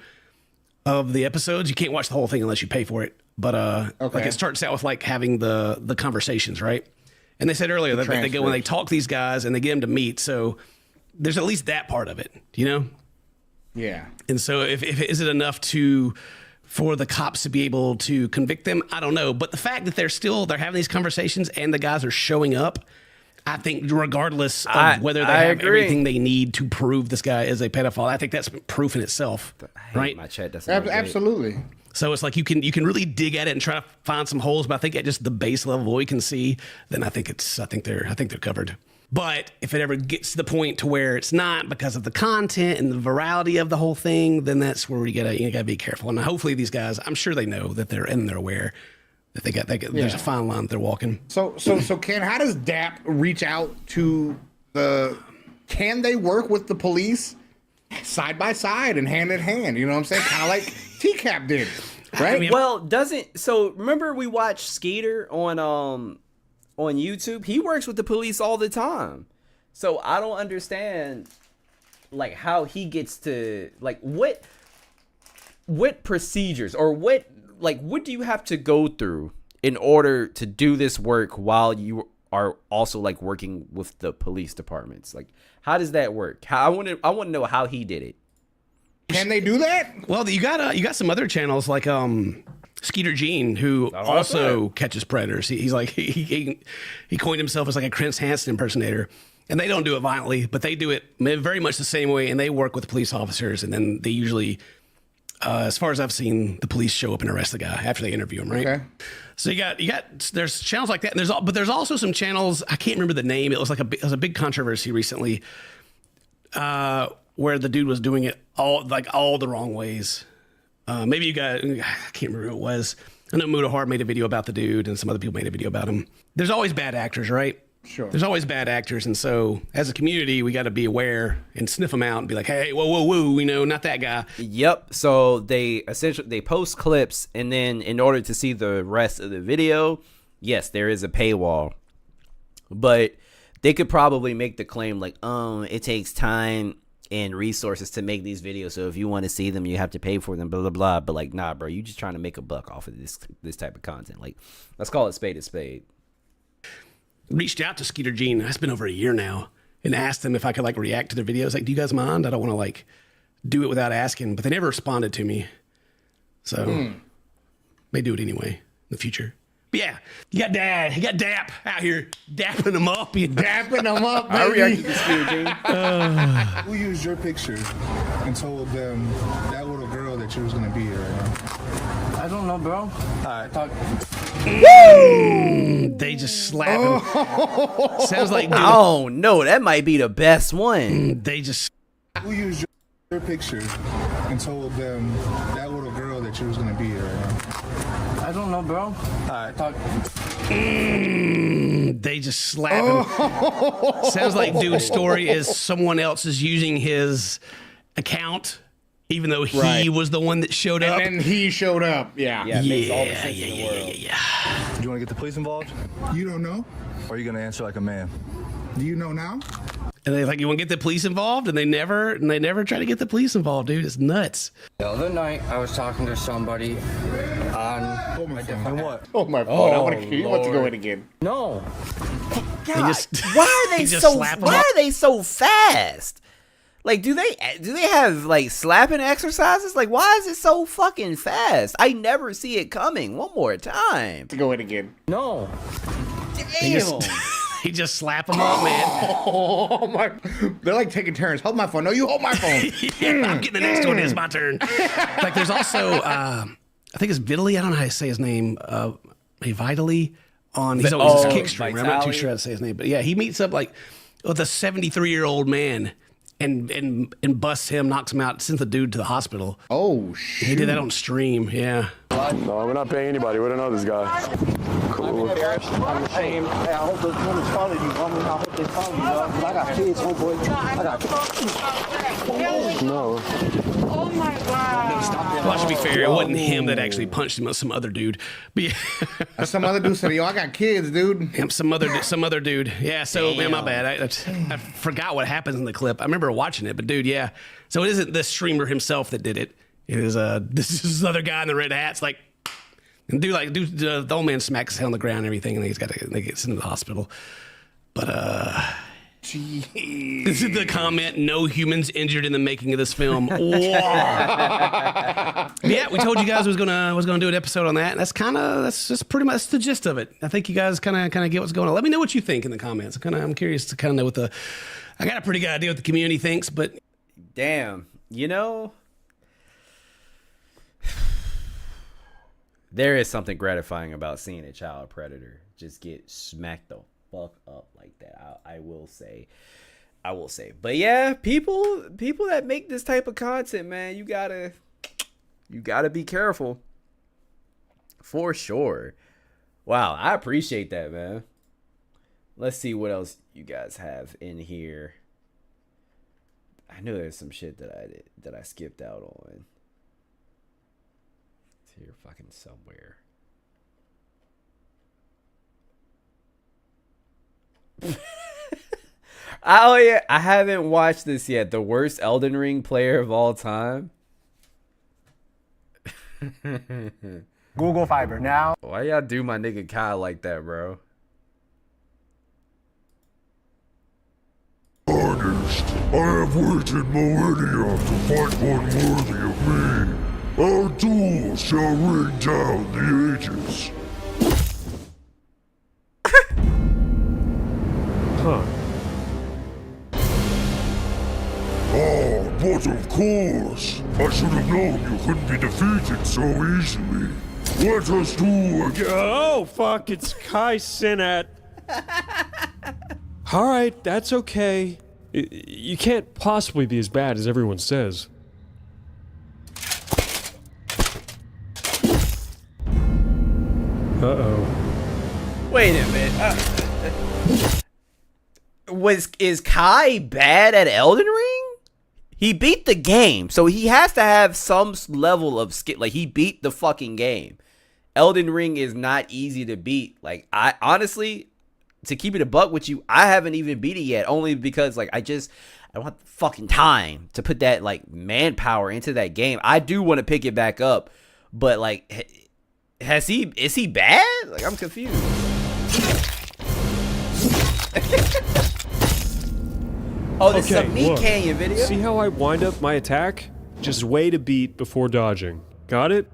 of the episodes. You can't watch the whole thing unless you pay for it. But like it starts out with like having the conversations, right? And they said earlier that they go when they talk to these guys and they get them to meet. So there's at least that part of it, Yeah. And so if is it enough for the cops to be able to convict them? I don't know. But the fact that they're having these conversations and the guys are showing up, I think regardless of whether they have everything they need to prove this guy is a pedophile, I think that's proof in itself, right? My chat doesn't. Absolutely. So it's like you can really dig at it and try to find some holes, but I think at just the base level we can see, then I think they're covered. But if it ever gets to the point to where it's not because of the content and the virality of the whole thing, then that's where you gotta be careful. And hopefully these guys, I'm sure they know that they're aware that there's a fine line that they're walking. So Ken, how does DAP reach out to can they work with the police side by side and hand in hand? You know what I'm saying? Kind of like TCAP did, right? So remember we watched Skeeter on YouTube? He works with the police all the time. So I don't understand like how he gets to like what procedures or what do you have to go through in order to do this work while you are also like working with the police departments? Like how does that work? I want to know how he did it. Can they do that? Well, you got some other channels like Skeeter Gene, who also catches predators. He's like he coined himself as like a Chris Hansen impersonator, and they don't do it violently, but they do it very much the same way, and they work with police officers, and then they usually As far as I've seen, the police show up and arrest the guy after they interview him, right? Okay. So you got there's channels like that, and there's also some channels, I can't remember the name. It was a big controversy recently, where the dude was doing it all the wrong ways. Maybe you got, I can't remember who it was. I know Mudahar made a video about the dude, and some other people made a video about him. There's always bad actors, right? Sure. There's always bad actors, and so as a community, we got to be aware and sniff them out and be like, hey, whoa, not that guy. Yep. So they post clips, and then in order to see the rest of the video, yes, there is a paywall. But they could probably make the claim like, it takes time and resources to make these videos, so if you want to see them, you have to pay for them, blah blah blah. But like, nah, bro, you just trying to make a buck off of this type of content. Like, let's call it spade a spade. Reached out to Skeeter Gene. It's been over a year now, and asked them if I could like react to their videos. Like, do you guys mind? I don't want to like do it without asking, but they never responded to me. So may do it anyway in the future. But yeah, you got Dap out here dapping them up. Dapping them up, baby. I reacted to Skeeter Gene. Who used your picture and told them that little girl that you was gonna be here right now? I don't know, bro. They just slap him. Sounds like, dude. Oh no, that might be the best one. They just. Who used your picture and told them that little girl that you was gonna be here right now? I don't know, bro. They just slap him. Sounds like dude's story is someone else is using his account, even though he was the one that showed up. And then he showed up. Yeah. Yeah. Do you want to get the police involved? You don't know? Or are you gonna answer like a man? Do you know now? And they're like, you want to get the police involved? And they never try to get the police involved, dude. It's nuts. The other night, I was talking to somebody on my phone. What? Oh my phone! I want to go in again. No. God, why are they so fast? Like, do they have like slapping exercises? Like, why is it so fucking fast? I never see it coming. One more time. To go in again. No. Damn. He just slap them up, man. Oh my! They're like taking turns. Hold my phone. No, you hold my phone. Yeah, I'm getting the next one. It's my turn. Like, there's also, I think it's Vitaly. I don't know how to say his name. Vitally on. He's always his kick streamer. I'm not too sure how to say his name, but yeah, he meets up like with a 73-year-old man and busts him, knocks him out, sends the dude to the hospital. Oh shit! He did that on stream. Yeah. No, we're not paying anybody. We don't know this guy. I'm embarrassed. I'm ashamed. Hey, I hope those women follow you. I hope they follow you, dog. I got kids, homeboy. I got kids. No. Oh my God. Well, to be fair, it wasn't him that actually punched him. It was some other dude. But yeah. Some other dude said, "Yo, I got kids, dude." Yeah, some other dude. Yeah. So man, my bad. I forgot what happens in the clip. I remember watching it, but dude, yeah. So it isn't the streamer himself that did it. It is this is other guy in the red hat's like, and the old man smacks his head on the ground and everything, and they get sent to the hospital. But jeez. This is the comment: no humans injured in the making of this film. Yeah, we told you guys was gonna do an episode on that. That's just pretty much the gist of it. I think you guys kind of get what's going on. Let me know what you think in the comments. I'm curious to kind of know what I got a pretty good idea what the community thinks, but damn, there is something gratifying about seeing a child predator just get smacked the fuck up like that. I will say. But yeah, people that make this type of content, man, you gotta be careful. For sure. Wow, I appreciate that, man. Let's see what else you guys have in here. I know there's some shit that I skipped out on. It's here fucking somewhere. Oh yeah, I haven't watched this yet. The worst Elden Ring player of all time. Google Fiber now. Why y'all do my nigga Kyle like that, bro? Honest, I have waited millennia to fight one worthy of me. Our duel shall ring down the ages. But But of course, I should have known you couldn't be defeated so easily. Let us do again. Oh, fuck, it's Kai Cenat. Alright, that's okay. You can't possibly be as bad as everyone says. Uh-oh. Wait a minute. Is Kai bad at Elden Ring? He beat the game, so he has to have some level of skill. Like, he beat the fucking game. Elden Ring is not easy to beat. Like, I honestly, to keep it a buck with you, I haven't even beat it yet, only because, like, I don't have the fucking time to put that, like, manpower into that game. I do want to pick it back up, but, like, is he bad? Like, I'm confused. Oh, this is a Meat Canyon video. See how I wind up my attack? Just wait a beat before dodging. Got it?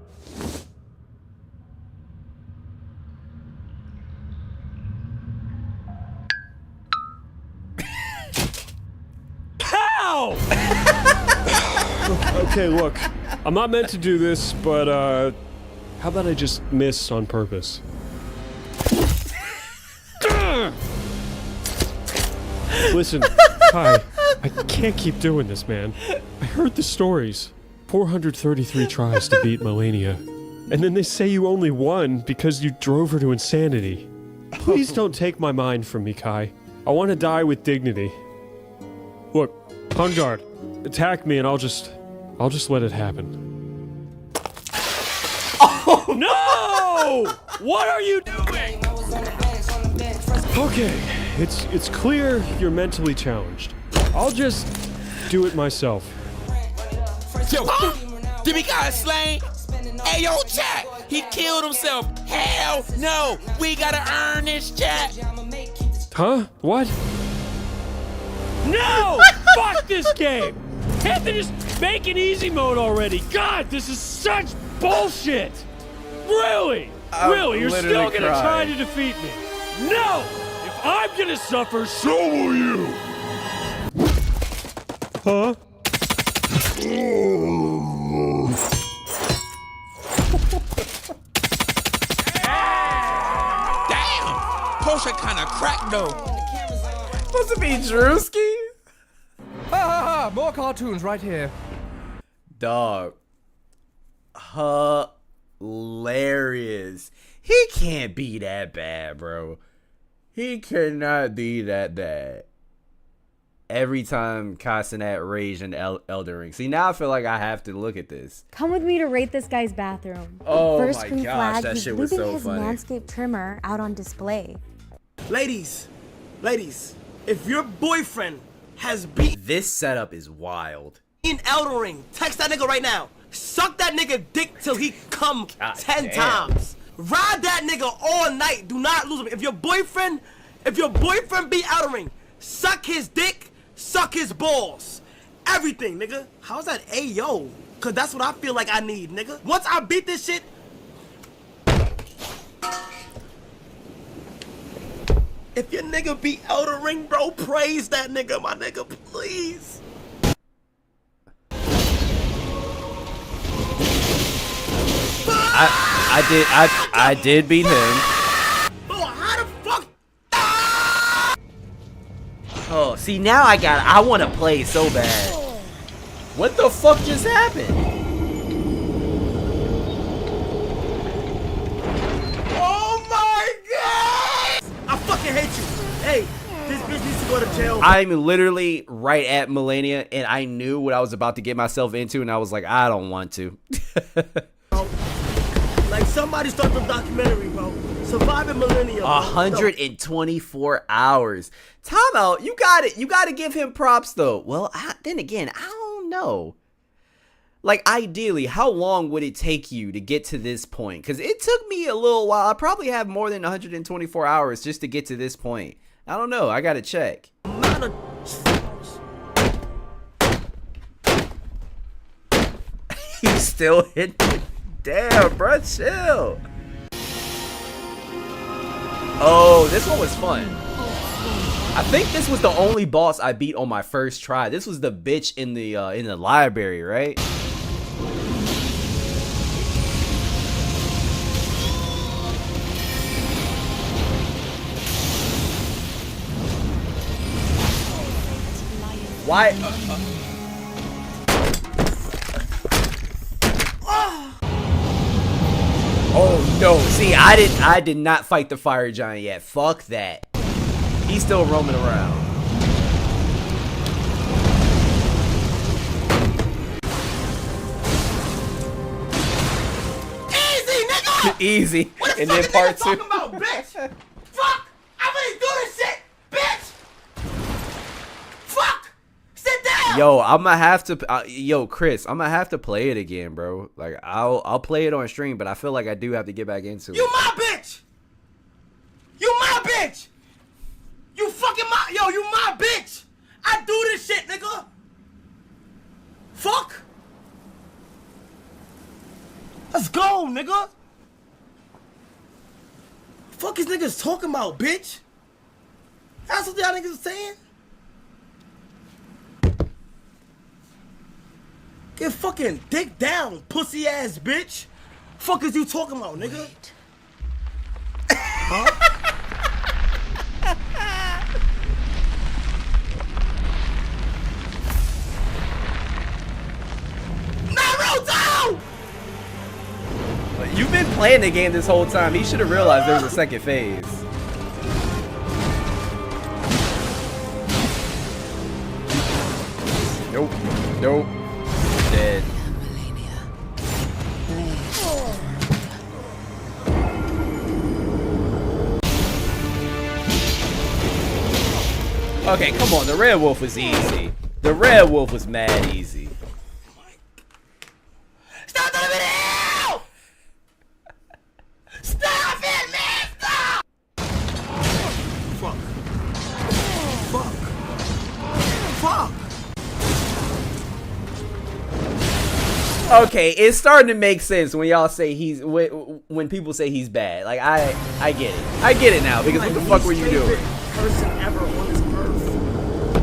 Ow! Okay, look. I'm not meant to do this, but, how about I just miss on purpose? Listen, Kai, I can't keep doing this, man. I heard the stories. 433 tries to beat Melania. And then they say you only won because you drove her to insanity. Please don't take my mind from me, Kai. I want to die with dignity. Look, on guard. Attack me and I'll just let it happen. Oh no! What are you doing? Okay, it's clear you're mentally challenged. I'll just do it myself. Yo, did we got slain? Hey, yo, chat, he killed himself. Hell no, we gotta earn this, chat. Huh? What? No! Fuck this game! Can't they just make an easy mode already? God, this is such bullshit! Really? Really? You're still gonna try to defeat me? No! If I'm gonna suffer, so will you! Huh? Damn! Porsche kinda cracked though. Supposed to be Drewski? Ha ha ha! More cartoons right here. Dog. Hilarious. He can't be that bad, bro. He cannot be that bad. Every time Casanat raged in Elden Ring. See, now I feel like I have to look at this. Come with me to rate this guy's bathroom. Oh First my green gosh, flag, that he's shit was leaving so his funny. Manscaped trimmer out on display. Ladies, if your boyfriend has beat This setup is wild. in Elden Ring, text that nigga right now. Suck that nigga dick till he come 10 times. Ride that nigga all night. Do not lose him. If your boyfriend beat Elden Ring, suck his dick, suck his balls. Everything, nigga. How's that Ayo? Cause that's what I feel like I need, nigga. Once I beat this shit. If your nigga beat Elden Ring, bro, praise that nigga, my nigga, please. I did beat him. Oh, how the fuck? Oh, see, now I want to play so bad. What the fuck just happened? Oh my god! I fucking hate you. Hey, this bitch needs to go to jail. I'm literally right at Melania, and I knew what I was about to get myself into, and I was like, I don't want to. Like somebody start the documentary, bro. Surviving Millennium. 124 hours. Time out. You got it. You got to give him props, though. Well, then again, I don't know. Like, ideally, how long would it take you to get to this point? Because it took me a little while. I probably have more than 124 hours just to get to this point. I don't know. I got to check. He's still hitting. Damn, bro, chill. Oh, this one was fun. I think this was the only boss I beat on my first try. This was the bitch in the library, right? Why? Oh no! See, I did not fight the fire giant yet. Fuck that. He's still roaming around. Easy, nigga! Easy. What the And fuck then is part nigga two. talking about, bitch? Fuck! I'm gonna do this shit, bitch! Fuck! Sit down! Yo, I'm gonna have to. Yo, Chris, I'm gonna have to play it again, bro. Like, I'll play it on stream, but I feel like I do have to get back into it. You my bitch! You my bitch! You fucking my you my bitch! I do this shit, nigga! Fuck! Let's go, nigga! Fuck is niggas talking about, bitch? That's what y'all niggas are saying? Get fucking dick down, pussy ass bitch! Fuck is you talking about, nigga? Huh? Naruto! You've been playing the game this whole time. He should have realized there was a second phase. Nope. Nope. Dead. Okay, come on. The Red Wolf was easy. The Red Wolf was mad easy. Stop the video! Stop it, man! Stop! Fuck. Fuck. Fuck. Okay, it's starting to make sense when y'all say when people say he's bad. Like I get it. I get it now because what the fuck were you doing? Person ever on this earth.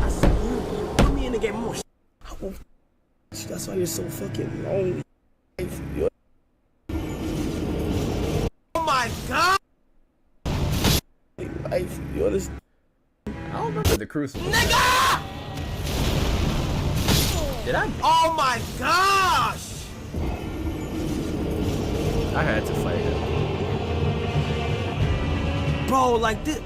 I said, you put me in the game more. That's why you're so fucking lonely. Oh my god! Life, you're this. I don't remember the crucible. Nigga! Did I? Oh my gosh! I had to fight him. Bro, like this.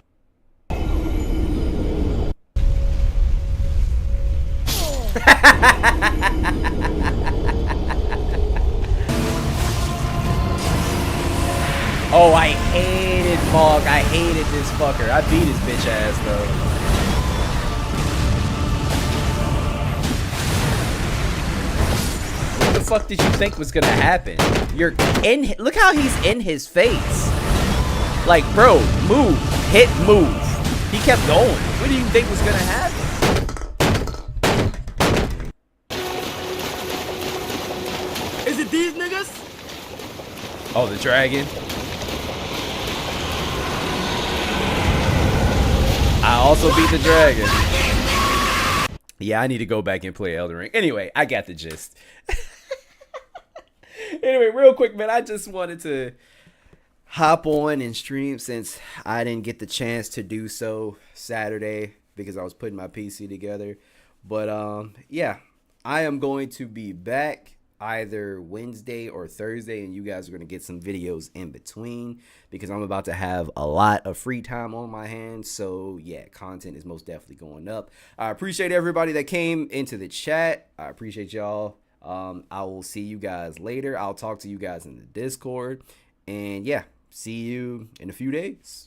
Oh, I hated Mog. I hated this fucker. I beat his bitch ass though. What the fuck did you think was gonna happen? You're in. Look how he's in his face. Like, bro, move, hit, move. He kept going. What do you think was gonna happen? Is it these niggas? Oh, the dragon. I also beat the dragon. Yeah, I need to go back and play Elden Ring. Anyway, I got the gist. Anyway, real quick, man, I just wanted to hop on and stream since I didn't get the chance to do so Saturday because I was putting my PC together. But yeah, I am going to be back either Wednesday or Thursday, and you guys are going to get some videos in between because I'm about to have a lot of free time on my hands. So yeah, content is most definitely going up. I appreciate everybody that came into the chat. I appreciate y'all. I will see you guys later. I'll talk to you guys in the Discord, and yeah, see you in a few days.